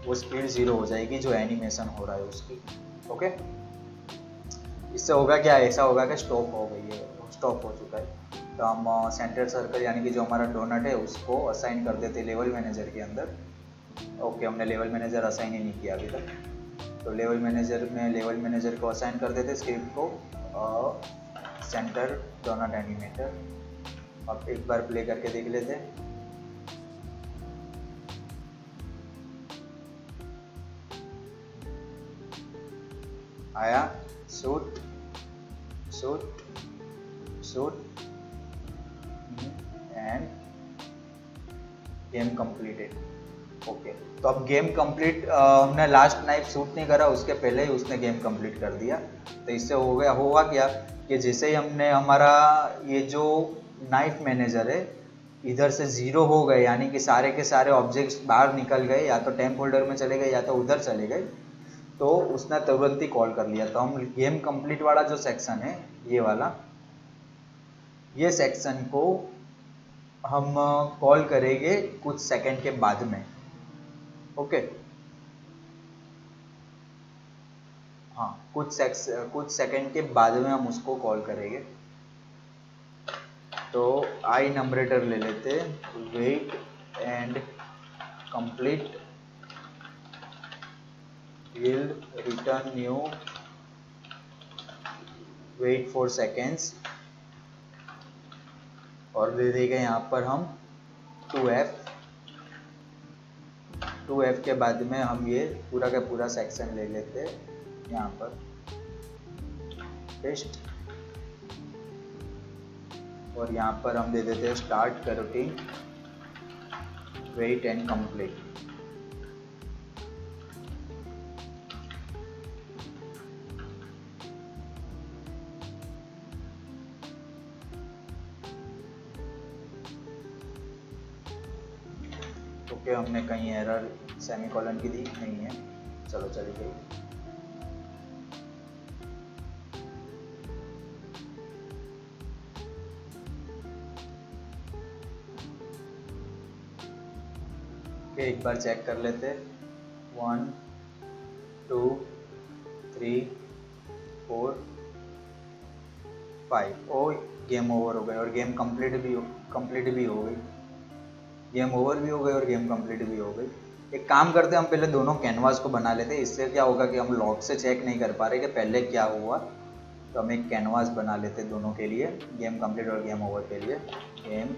वो स्पीड 0 हो जाएगी जो एनिमेशन हो रहा है उसकी। ओके, इससे होगा क्या, ऐसा होगा कि स्टॉप हो गई है, स्टॉप हो चुका है। तो हम सेंटर सर्कल यानी कि जो हमारा डोनट है उसको असाइन कर देते लेवल मैनेजर के अंदर। ओके, हमने लेवल मैनेजर असाइन ही नहीं किया अभी तक, तो लेवल मैनेजर में लेवल मैनेजर को असाइन कर देते स्क्रिप्ट को सेंटर डोनट एनिमेटर। अब एक बार प्ले करके देख लेते। आया shoot shoot shoot and game completed. Okay, तो अब गेम कंप्लीट, हमने लास्ट नाइफ शूट नहीं करा, उसके पहले ही उसने गेम कंप्लीट कर दिया। तो इससे हो गया, होगा क्या कि जैसे ही हमने हमारा ये जो नाइफ मैनेजर है इधर से 0 हो गए, यानी कि सारे के सारे ऑब्जेक्ट्स बाहर निकल गए, या तो टेम्प होल्डर में चले गए या तो उधर चले गए, तो उसने तुरंत ही कॉल कर लिया। तो हम गेम कंप्लीट वाला जो सेक्शन है ये वाला, ये सेक्शन को हम कॉल करेंगे कुछ सेकंड के बाद में। ओके, हाँ, कुछ सेकंड के बाद में हम उसको कॉल करेंगे। तो आई नंबरेटर ले लेते, wait and complete will return new wait for seconds, और दे देंगे यहाँ पर हम 2f के बाद में हम ये पूरा का पूरा सेक्शन ले लेते यहाँ पर पेस्ट, और यहाँ पर हम दे देते start coroutine wait and complete. Okay, हमने कहीं एरर सेमीकोलन की दी नहीं है, चलो चली गई। ओके, एक बार चेक कर लेते, 1 2 3 4 5, ओ गेम ओवर हो गए और गेम कंप्लीट भी हो गई, गेम ओवर भी हो गई और गेम कंप्लीट भी हो गई। एक काम करते हैं, हम पहले दोनों कैनवास को बना लेते हैं, इससे क्या होगा कि हम लॉग से चेक नहीं कर पा रहे कि पहले क्या हुआ। तो हम एक कैनवास बना लेते हैं दोनों के लिए, गेम कंप्लीट और गेम ओवर के लिए। गेम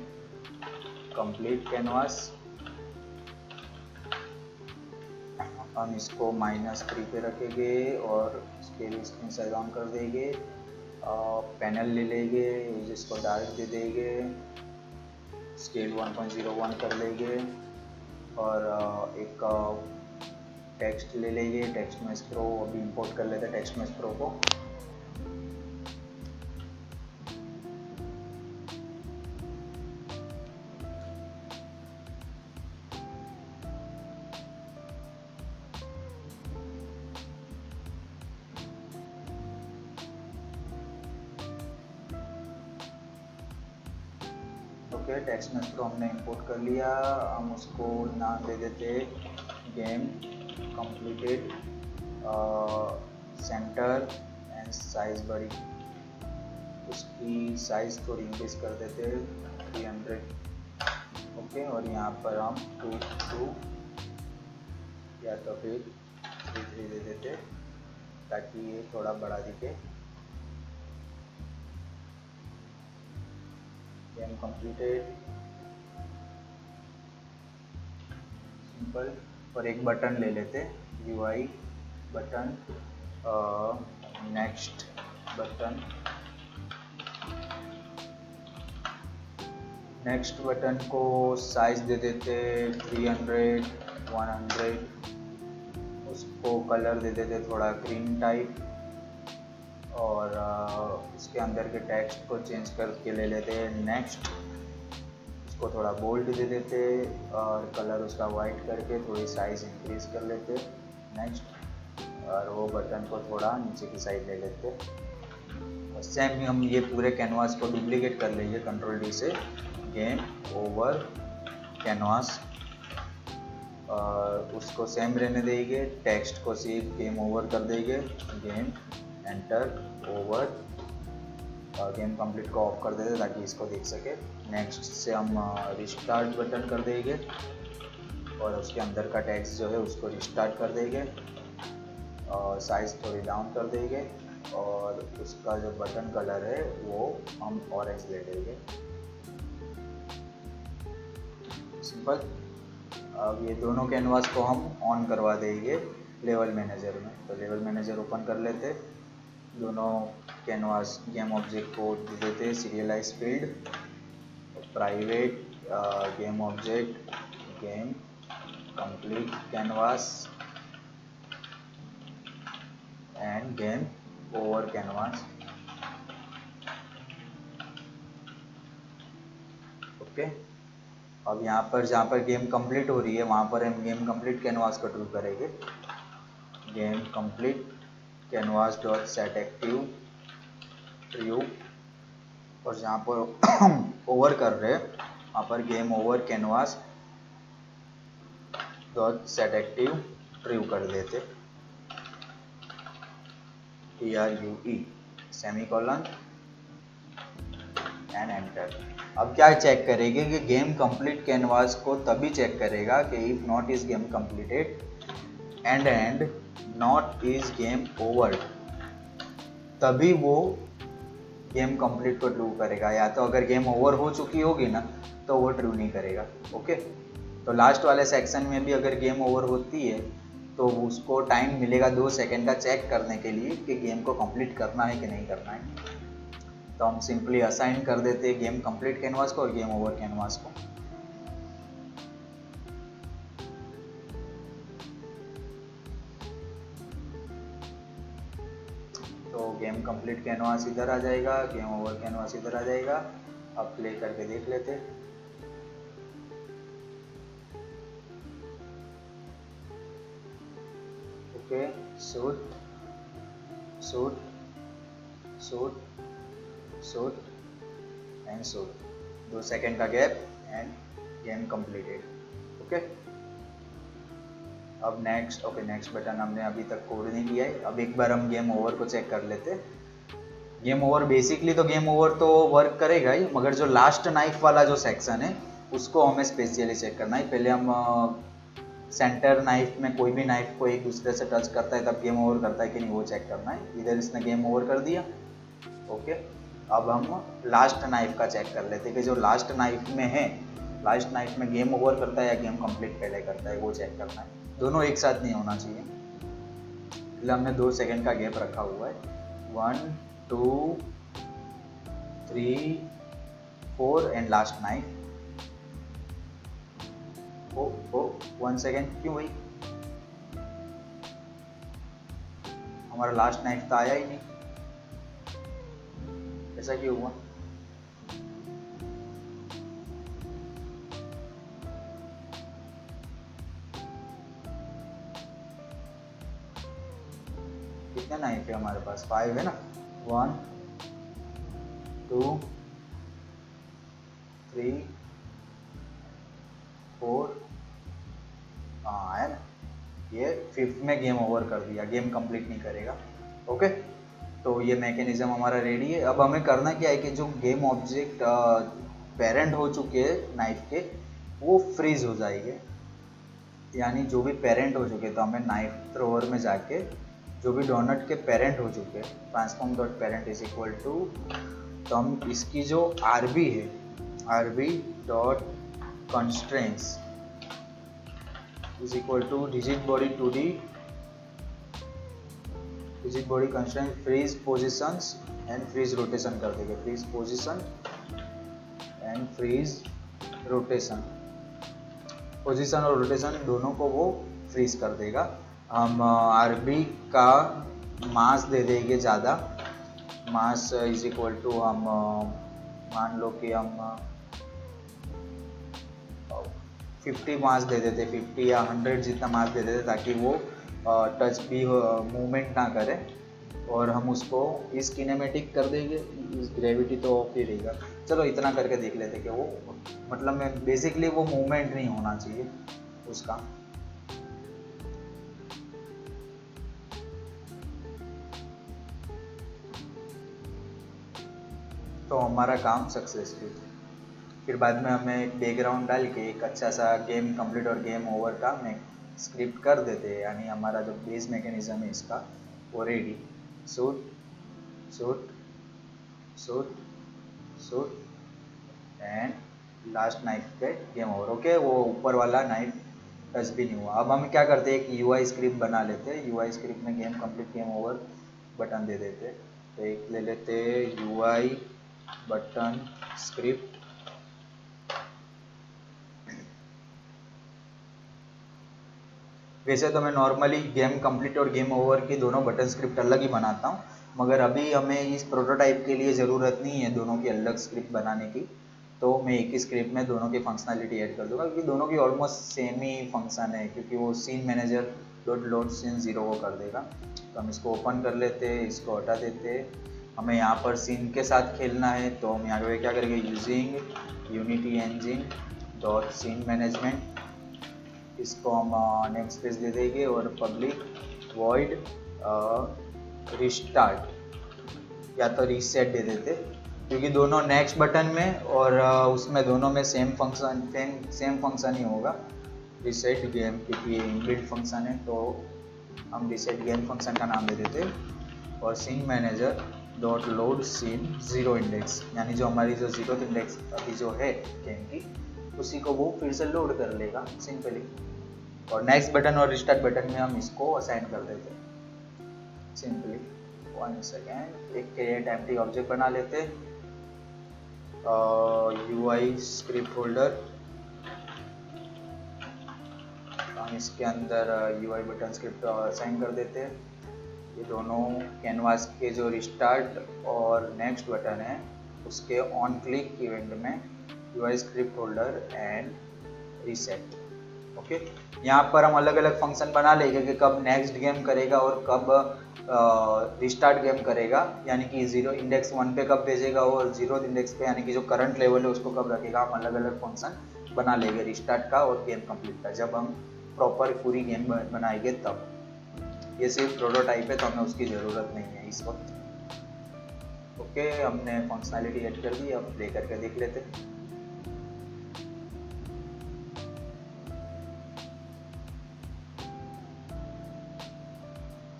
कंप्लीट कैनवास, हम इसको -3 पे रखेंगे और स्केल स्क्रीन साइज ऑन कर देंगे, पैनल ले लेंगे, जिसको डार्क दे देंगे, स्केल 1.01 कर लेंगे, और एक टेक्स्ट ले लेंगे, टेक्स्ट मैक्स प्रो अभी इंपोर्ट कर लेते हैं टेक्स्ट मैक्स प्रो को। ओके, टेक्स्ट मैक्स प्रो हमने इंपोर्ट कर लिया, हम उसको नाम दे देते game completed centre and size बड़ी, उसकी साइज थोड़ी इंक्रीज कर देते 300। ओके, और यहाँ पर हम 2 या तो फिर 3 दे देते ताकि ये थोड़ा बड़ा दिखे। Game completed, simple. और एक बटन ले लेते, UI button, next button, next button को साइज दे देते 300 100, उसको कलर दे देते थोड़ा ग्रीन टाइप, और इसके अंदर के टेक्स्ट को चेंज करके ले लेते हैं नेक्स्ट, इसको थोड़ा बोल्ड दे देते और कलर उसका वाइट करके थोड़ी साइज़ इंक्रीज कर लेते नेक्स्ट, और वो बटन को थोड़ा नीचे की साइड ले लेते। सेम हम ये पूरे कैनवास को डुप्लीकेट कर लेंगे कंट्रोल डी से, गेम ओवर कैनवास, और उसको सेम रहने देंगे, टेक्स्ट को सिर्फ गेम ओवर कर देंगे, game enter over, game complete को ऑफ कर देते ताकि इसको देख सके। नेक्स्ट से हम रिस्टार्ट बटन कर देंगे और उसके अंदर का टेक्स्ट जो है उसको रिस्टार्ट कर देंगे और साइज थोड़ी डाउन कर देंगे और उसका जो बटन कलर है वो हम ऑरेंज ले लेंगे। सिंपल। अब ये दोनों कैनवास को हम ऑन करवा देंगे लेवल मैनेजर में। तो लेवल मैनेजर ओपन कर लेते, दोनों कैनवास गेम ऑब्जेक्ट को दे देते serialised field, private game object game complete canvas end game over canvas. Okay, अब यहाँ पर जहाँ पर गेम कंप्लीट हो रही है वहाँ पर हम गेम कंप्लीट कैनवास को ट्रू करेंगे, game complete canvas dot set active true, और जहाँ पर ओवर कर रहे हैं वहाँ पर game over canvas dot set active true कर देते, TRUE सेमीकोलन एंड एंटर। अब क्या चेक करेंगे कि गेम कंप्लीट कैनवास को तभी चेक करेगा कि if not is game completed and not is game over, तभी वो गेम कंप्लीट को ट्रू करेगा। या तो अगर गेम ओवर हो चुकी होगी ना तो वो ट्रू नहीं करेगा। ओके, तो लास्ट वाले सेक्शन में भी अगर गेम ओवर होती है तो उसको टाइम मिलेगा 2 सेकेंड का चेक करने के लिए कि गेम को कंप्लीट करना है कि नहीं करना है। तो हम सिंपली असाइन कर देते हैं गेम कंप्लीट कैनवास को और गेम ओवर कैनवास को। तो गेम कंप्लीट कैनवास इधर आ जाएगा, गेम ओवर कैनवास इधर आ जाएगा। अब प्ले करके देख लेते। Okay, shoot shoot shoot shoot and shoot, 2 second का gap and game completed. Okay, अब नेक्स्ट। ओके, नेक्स्ट बटन हमने अभी तक कोड नहीं किया है। अब एक बार हम गेम ओवर को चेक कर लेते। गेम ओवर बेसिकली तो गेम ओवर तो वर्क करेगा ही, मगर जो लास्ट नाइफ वाला जो सेक्शन है उसको हमें स्पेशली चेक करना है। पहले हम सेंटर नाइफ में कोई भी नाइफ को एक दूसरे से टच करता है तब गेम ओवर करता है कि नहीं वो चेक करना है। इधर इसने गेम ओवर कर दिया। ओके, अब हम लास्ट नाइफ का चेक कर लेते कि जो लास्ट नाइफ में है, लास्ट नाइफ में गेम ओवर करता है या गेम कंप्लीट पहले करता है, वो चेक करना है। दोनों एक साथ नहीं होना चाहिए। इसलिए हमने 2 सेकेंड का गैप रखा हुआ है। 1 2 3 4 एंड लास्ट नाइफ। ओ 1 सेकेंड क्यों भाई, हमारा लास्ट नाइफ तो आया ही नहीं, ऐसा क्यों हुआ? कितने नाइफ है हमारे पास? 5 है ना। 1 2 3 4, हाँ है ना। ये 5th में गेम ओवर कर दिया, गेम कंप्लीट नहीं करेगा। ओके, तो ये मैकेनिज्म हमारा रेडी है। अब हमें करना क्या है कि जो गेम ऑब्जेक्ट पेरेंट हो चुके हैं नाइफ के, वो फ्रीज हो जाएंगे। यानी जो भी पेरेंट हो चुके, तो हमें नाइफ थ्रोअर में जाके जो भी डोनट के पेरेंट हो चुके, transform dot parent is equal to, तो हम इसकी जो आरबी है, RB dot constraints is equal to rigid body 2D rigid body constraint freeze positions and freeze rotation कर देंगे। Freeze position and freeze rotation, position और रोटेशन दोनों को वो फ्रीज कर देगा। हम आरबी का मास दे देंगे ज़्यादा, मास इज इक्वल टू हम मान लो कि हम 50 मास दे देते, 50 या 100 जितना मास दे देते ताकि वो टच भी मूवमेंट ना करे, और हम उसको इस किनेमेटिक कर देंगे, इस ग्रेविटी तो ऑफ ही रहेगा। चलो इतना करके देख लेते कि वो मतलब में बेसिकली वो मूवमेंट नहीं होना चाहिए उसका। तो हमारा काम सक्सेसफुल। फिर बाद में हमें एक बैकग्राउंड डाल के एक अच्छा सा गेम कंप्लीट और गेम ओवर का मैं स्क्रिप्ट कर देते हैं, यानी हमारा जो बेस मैकेनिज्म है इसका वो ready. Shoot shoot shoot shoot and last knife पे गेम ओवर। ओके, वो ऊपर वाला नाइफ टच भी नहीं हुआ। अब हम क्या करते हैं, एक यूआई स्क्रिप्ट बना लेते हैं। यूआई स्क्रिप्ट में game complete game over button दे देते। तो एक ले लेते यूआई बटन स्क्रिप्ट। वैसे तो मैं नॉर्मली गेम कंप्लीट और गेम ओवर की दोनों बटन स्क्रिप्ट अलग ही बनाता हूँ, मगर अभी हमें इस प्रोटोटाइप के लिए ज़रूरत नहीं है दोनों की अलग स्क्रिप्ट बनाने की। तो मैं एक ही स्क्रिप्ट में दोनों की फंक्शनैलिटी ऐड कर दूंगा, क्योंकि दोनों की ऑलमोस्ट सेम ही फंक्शन है, क्योंकि वो scene manager dot load scene 0 वो कर देगा। तो हम इसको ओपन कर लेते हैं, इसको हटा देते हैं। हमें यहाँ पर सीन के साथ खेलना है, तो हम यहाँ पे क्या करेंगे, using unity engine dot scene management. इसको हम नेम स्पेस दे देंगे और पब्लिक वॉइड रिस्टार्ट या तो रीसेट दे देते, क्योंकि दोनों नेक्स्ट बटन में और उसमें दोनों में सेम फंक्शन ही होगा, रीसेट गेम, क्योंकि ये इनबिल्ट फंक्शन है। तो हम रीसेट गेम फंक्शन का नाम दे देते और scene manager dot load scene 0 index, यानी जो हमारी जो 0th इंडेक्स अभी जो है गेम की, उसी को वो फिर से लोड कर लेगा सिंपली। और नेक्स्ट बटन और रिस्टार्ट बटन में हम इसको असाइन कर देते हैं सिंपली। 1 सेकेंड, एक क्रिएट एम्प्टी ऑब्जेक्ट बना लेते, यूआई स्क्रिप्ट होल्डर। हम इसके अंदर यूआई बटन स्क्रिप्ट असाइन कर देते हैं। ये दोनों कैनवास के जो रिस्टार्ट और नेक्स्ट बटन है उसके ऑन क्लिक इवेंट में UI script holder and reset. Okay, यहाँ पर हम अलग अलग फंक्शन बना लेंगे कि कब नेक्स्ट गेम करेगा और कब रिस्टार्ट गेम करेगा, यानी कि 0 इंडेक्स 1 पे कब भेजेगा और 0th इंडेक्स पे यानी कि जो करंट लेवल है उसको कब रखेगा। हम अलग अलग फंक्शन बना लेंगे रिस्टार्ट का और गेम कंप्लीट का, जब हम प्रॉपर पूरी गेम बनाएंगे तब। ये सिर्फ प्रोटोटाइप है तो हमें उसकी ज़रूरत नहीं है इस वक्त। ओके, हमने फंक्शनैलिटी ऐड कर दी, अब प्ले करके देख लेते हैं।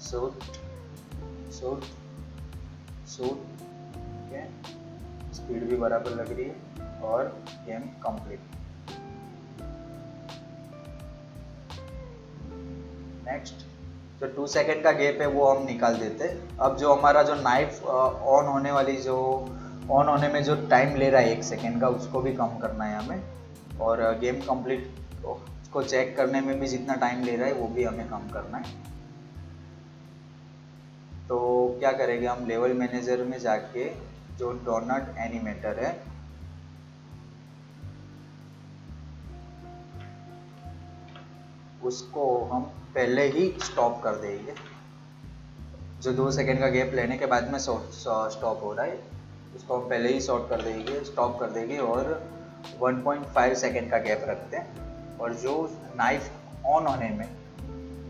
शूट, ओके, स्पीड भी बराबर लग रही है और गेम कंप्लीट। नेक्स्ट, जो 2 सेकेंड का गैप है वो हम निकाल देते। अब जो हमारा जो नाइफ ऑन होने वाली जो ऑन होने में जो टाइम ले रहा है 1 सेकेंड का, उसको भी कम करना है हमें, और गेम कंप्लीट को चेक करने में भी जितना टाइम ले रहा है वो भी हमें कम करना है। तो क्या करेंगे, हम लेवल मैनेजर में जाके जो डोनट एनिमेटर है उसको हम पहले ही स्टॉप कर देंगे। जो 2 सेकेंड का गैप लेने के बाद में स्टॉप हो रहा है उसको हम पहले ही स्टॉप कर देंगे और 1.5 सेकेंड का गैप रखते हैं। और जो नाइफ ऑन होने में,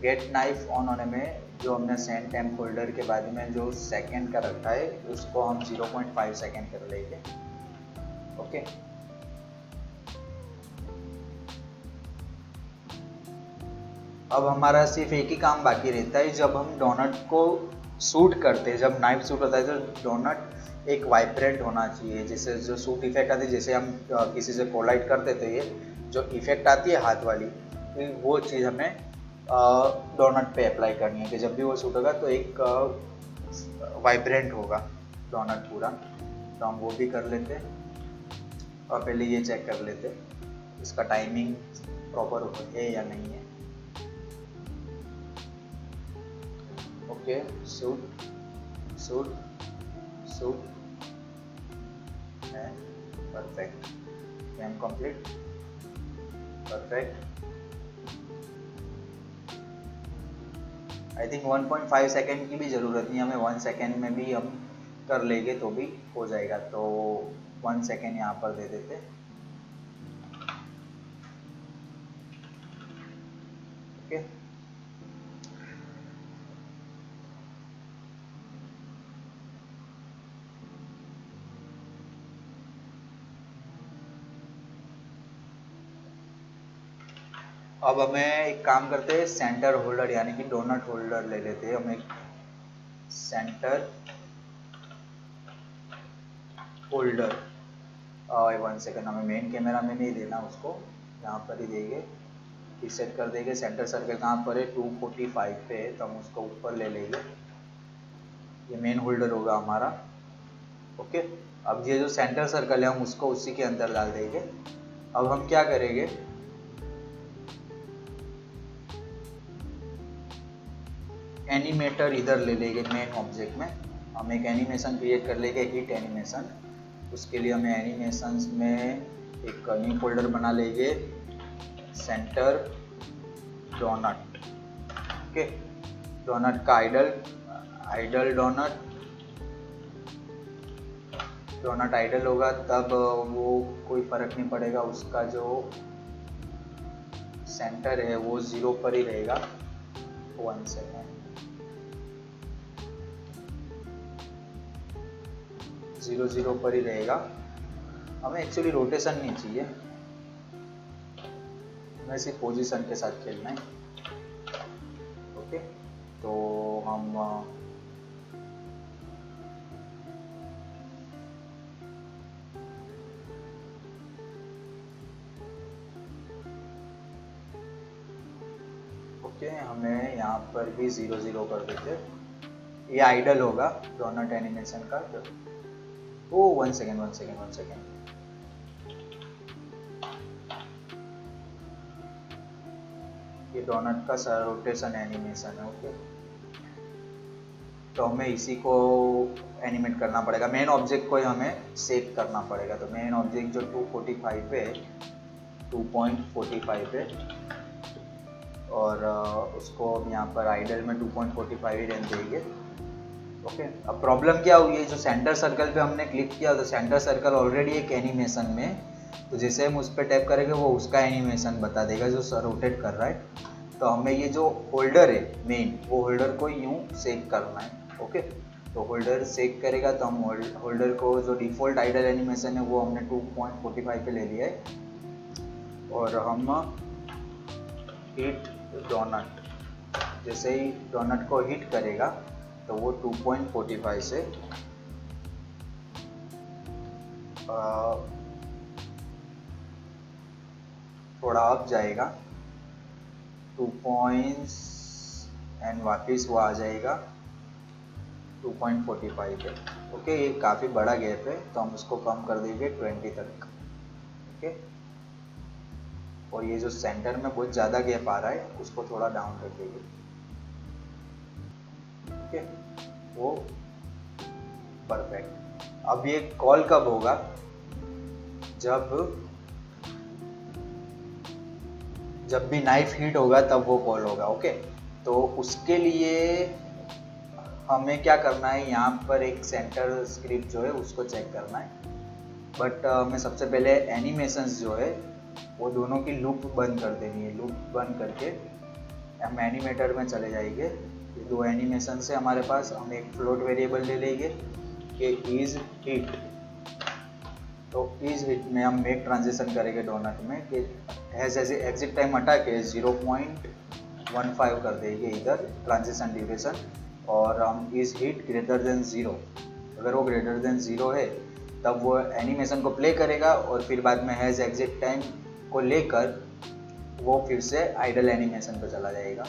गेट नाइफ ऑन होने में जो हमने सेंड टाइम फोल्डर के बाद में जो सेकेंड का रखा है उसको हम 0.5 सेकेंड कर लेंगे। ओके, अब हमारा सिर्फ एक ही काम बाकी रहता है, जब हम डोनट को शूट करते हैं, जब नाइफ शूट होता है तो डोनट एक वाइब्रेंट होना चाहिए, जैसे जो शूट इफेक्ट आती है, जैसे हम किसी से कोलाइड करते थे, ये जो इफेक्ट आती है हाथ वाली, वो चीज़ हमें डोनट पे अप्लाई करनी है कि जब भी वो शूट होगा तो एक वाइब्रेंट होगा डोनट पूरा। तो हम वो भी कर लेते और पहले ये चेक कर लेते इसका टाइमिंग प्रॉपर है या नहीं है। Okay, shoot shoot soup and perfect. Game complete. Perfect. I think 1.5 second की भी ज़रूरत नहीं, हमें 1 सेकेंड में भी हम कर लेंगे तो भी हो जाएगा। तो 1 सेकेंड यहाँ पर दे देते। ओके, अब हमें एक काम करते हैं, सेंटर होल्डर यानी कि डोनट होल्डर ले लेते हैं। हम एक सेंटर होल्डर, 1 सेकेंड, हमें मेन कैमरा में नहीं देना, उसको यहाँ पर ही देंगे, सेट कर देंगे। सेंटर सर्कल कहाँ पर है, 245 पे है, तो हम उसको ऊपर ले लेंगे। ये मेन होल्डर होगा हमारा। ओके, अब ये जो सेंटर सर्कल है हम उसको उसी के अंदर डाल देंगे। अब हम क्या करेंगे, एनिमेटर इधर ले लेंगे मेन ऑब्जेक्ट में। हम एक एनिमेशन क्रिएट कर लेंगे, हिट एनिमेशन। उसके लिए हमें एनिमेशंस में एक न्यू फोल्डर बना लेंगे, सेंटर डोनट। ओके, डोनट का आइडल डोनट आइडल होगा, तब वो कोई फर्क नहीं पड़ेगा, उसका जो सेंटर है वो 0 पर ही रहेगा। 1 सेकेंड, 0 0 पर ही रहेगा। हमें एक्चुअली रोटेशन नहीं चाहिए, हमें सिर्फ पोजीशन के साथ खेलना है। ओके, तो हम हमें यहाँ पर भी 0 0 कर देते। ये आइडल होगा डोनट एनिमेशन का। ओ 1 सेकेंड, ये डोनट का रोटेशन एनिमेशन है। ओके, तो हमें इसी को एनिमेट करना पड़ेगा, मेन ऑब्जेक्ट को हमें सेव करना पड़ेगा। तो मेन ऑब्जेक्ट जो 245 पे 2.45 पे, और उसको यहाँ पर आइडल में 2.45 ही रहने देंगे। ओके, अब प्रॉब्लम क्या हुई है, जो सेंटर सर्कल पे हमने क्लिक किया तो सेंटर सर्कल ऑलरेडी एक एनिमेशन में, तो जैसे हम उस पर टैप करेंगे वो उसका एनिमेशन बता देगा जो रोटेट कर रहा है। तो हमें ये जो होल्डर है मेन, वो होल्डर को यूँ सेव करना है। ओके, तो होल्डर सेव करेगा तो हम होल्डर को जो डिफ़ॉल्ट आइडल एनिमेशन है वो हमने 2.45 पे ले लिया है। और हम हिट डोनट, जैसे ही डोनट को हिट करेगा तो वो 2.45 से थोड़ा अप जाएगा 2 पॉइंट्स एंड वापस वो आ जाएगा 2.45 पे। ओके, ये काफ़ी बड़ा गैप है तो हम उसको कम कर देंगे 20 तक। ओके, और ये जो सेंटर में बहुत ज़्यादा गैप आ रहा है उसको थोड़ा डाउन कर देंगे। ओके, वो परफेक्ट। अब ये कॉल कब होगा, जब भी नाइफ हिट होगा तब वो कॉल होगा। ओके, तो उसके लिए हमें क्या करना है, यहाँ पर एक सेंटर स्क्रिप्ट जो है उसको चेक करना है। बट हमें सबसे पहले एनिमेशंस जो है वो दोनों की लूप बंद कर देनी है। लूप बंद करके हम एनिमेटर में चले जाएंगे। ये 2 एनिमेशन से हमारे पास, हम एक फ्लोट वेरिएबल ले लेंगे कि इज हिट। तो इज हिट में हम मेक ट्रांजिशन करेंगे डोनट में कि हैज एग्जिट टाइम हटा के 0.15 कर देंगे इधर ट्रांजिशन ड्यूरेशन, और हम इज हिट ग्रेटर देन 0, अगर वो ग्रेटर देन 0 है तब वो एनिमेशन को प्ले करेगा, और फिर बाद में हैज एग्जिट टाइम को लेकर वो फिर से आइडल एनिमेशन पे चला जाएगा।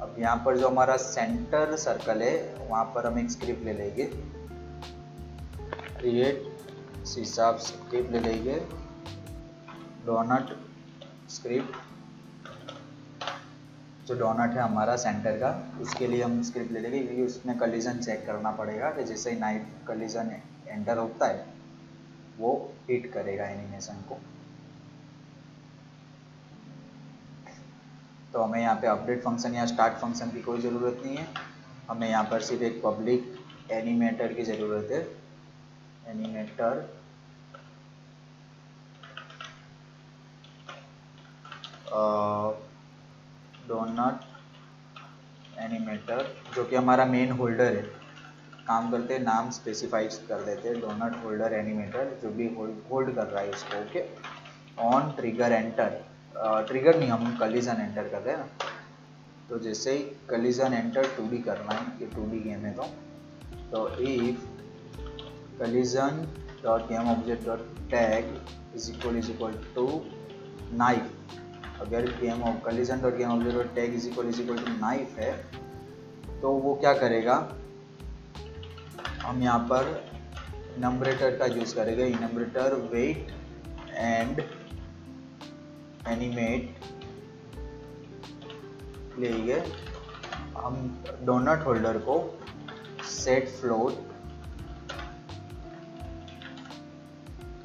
अब यहाँ पर जो हमारा सेंटर सर्कल है वहाँ पर हम एक स्क्रिप्ट ले लेंगे, क्रिएट सीसाप स्क्रिप्ट ले लेंगे, डोनट स्क्रिप्ट जो डोनट है हमारा सेंटर का, उसके लिए हम स्क्रिप्ट ले लेंगे क्योंकि उसमें कलिजन चेक करना पड़ेगा कि जैसे ही नाइफ कलिजन एंटर होता है वो हिट करेगा एनिमेशन को। तो हमें यहाँ पे अपडेट फंक्शन या स्टार्ट फंक्शन की कोई ज़रूरत नहीं है, हमें यहाँ पर सिर्फ एक पब्लिक एनिमेटर की ज़रूरत है। एनिमेटर डोनट एनिमेटर, जो कि हमारा मेन होल्डर है। काम करते हैं, नाम स्पेसिफाई कर देते हैं डोनट होल्डर एनिमेटर, जो भी होल्ड कर रहा है इसको। Okay, on trigger enter, trigger नहीं, हम कलिजन एंटर कर रहे हैं ना, तो जैसे ही कलिजन एंटर 2D करना है, ये 2D गेम है तो if collision dot game object dot tag is equal to knife, अगर game of collision dot game object dot tag is equal to knife है तो वो क्या करेगा, हम यहाँ पर नंबरेटर का यूज करेंगे, नंबरेटर वेट एंड एनिमेट लेंगे। हम डोनट होल्डर को सेट फ्लोट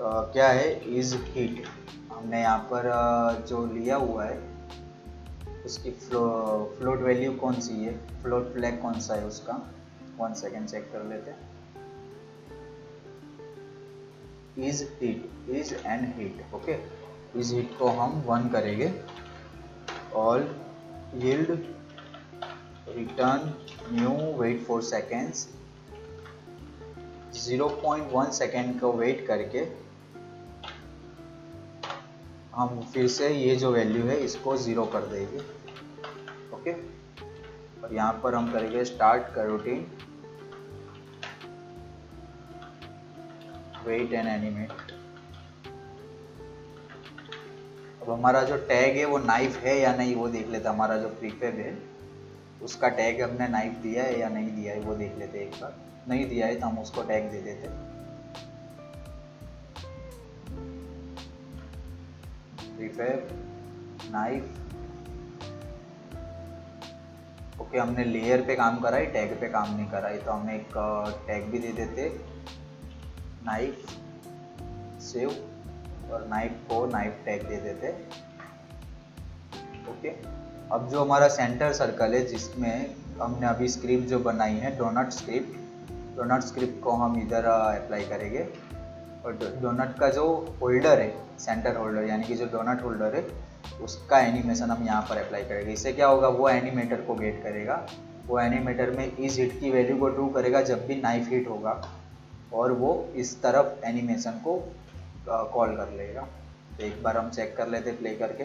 क्या है इज हिट, हमने यहाँ पर जो लिया हुआ है उसकी फ्लोट वैल्यू कौन सी है, फ्लोट फ्लैग कौन सा है उसका, 1 सेकेंड चेक कर लेते हैं। Is hit, is end hit, okay, is hit को हम 1 करेंगे। All yield return new wait 4 seconds, 0.1 second को वेट करके हम फिर से ये जो वैल्यू है इसको 0 कर देंगे। ओके, और यहाँ पर हम करेंगे स्टार्ट करोटीन वेट एंड एनिमेट। अब हमारा जो टैग है वो नाइफ है या नहीं वो देख लेते, हमारा जो प्रीफेब है उसका टैग हमने नाइफ दिया है या नहीं दिया है वो देख लेते एक बार। नहीं दिया है तो हम उसको टैग दे देते। प्रीफेब नाइफ, ओके, हमने लेयर पे काम करा है, टैग पे काम नहीं करा है, तो हम एक टैग भी दे देते नाइफ सेव, और नाइफ को नाइफ टैग दे देते। ओके, अब जो हमारा सेंटर सर्कल है जिसमें हमने अभी स्क्रिप्ट जो बनाई है डोनट स्क्रिप्ट को हम इधर अप्लाई करेंगे, और डोनट का जो होल्डर है सेंटर होल्डर यानी कि जो डोनट होल्डर है उसका एनिमेशन हम यहाँ पर अप्लाई करेंगे। इससे क्या होगा, वो एनिमेटर को गेट करेगा, वो एनिमेटर में इस हिट की वैल्यू को ट्रू करेगा जब भी नाइफ हिट होगा, और वो इस तरफ एनिमेशन को कॉल कर लेगा। तो एक बार हम चेक कर लेते प्ले करके।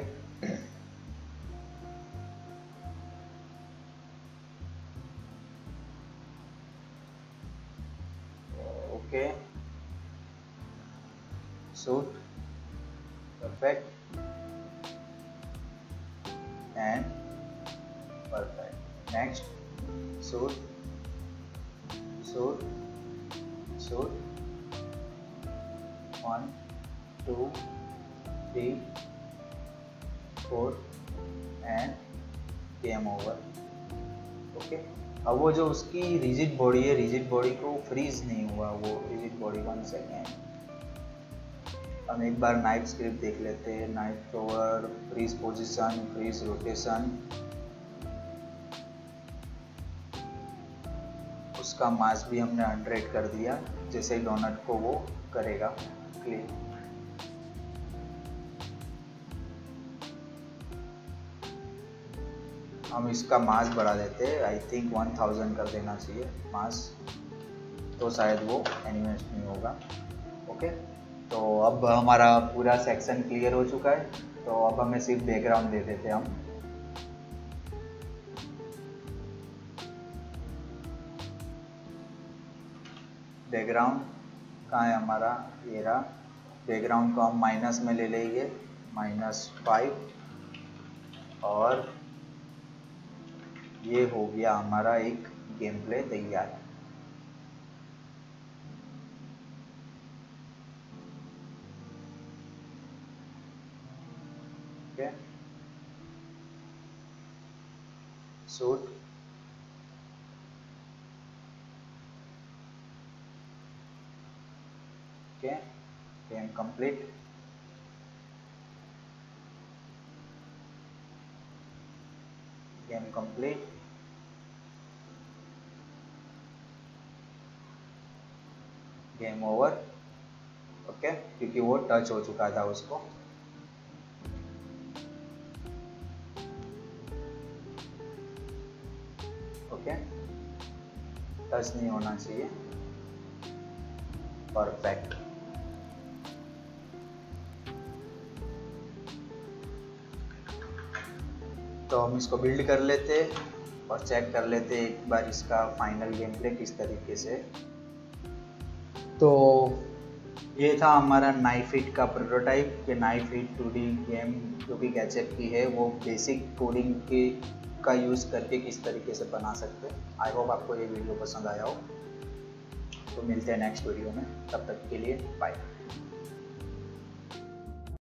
Okay, shoot, perfect and perfect, next, shoot shoot shoot, 1 2 3 4 end game over. Okay, अब वो जो उसकी रिजिड बॉडी है, रिजिड बॉडी को फ्रीज नहीं हुआ, वो रिजिड बॉडी 1 सेकेंड। हम एक बार नाइफ स्क्रिप्ट देख लेते हैं, knife over, freeze position, freeze rotation, उसका मास भी हमने 100 कर दिया, जैसे ही डोनट को वो करेगा क्लिक। हम इसका मास बढ़ा देते हैं, आई थिंक 1000 कर देना चाहिए मास, तो शायद वो एनिमेट नहीं होगा। ओके, तो अब हमारा पूरा सेक्शन क्लियर हो चुका है, तो अब हमें सिर्फ बैकग्राउंड दे देते हैं हम। बैकग्राउंड कहाँ है हमारा, ये रहा। बैकग्राउंड को हम माइनस में ले लेंगे, -5, और ये हो गया हमारा एक गेम प्ले तैयार। Okay, suit. Okay, game complete. Game complete. Game over. Okay, क्योंकि वो टच हो चुका था उसको। ओके, टच नहीं होना चाहिए। परफेक्ट। तो हम इसको बिल्ड कर लेते और चेक कर लेते एक बार इसका फाइनल गेम प्ले किस तरीके से। तो ये था हमारा नाइफ हिट का प्रोटोटाइप कि नाइफ हिट 2D गेम जो कि गैजेट की है वो बेसिक कोडिंग के का यूज़ करके किस तरीके से बना सकते हैं। आई होप आपको ये वीडियो पसंद आया हो। तो मिलते हैं नेक्स्ट वीडियो में, तब तक के लिए बाय।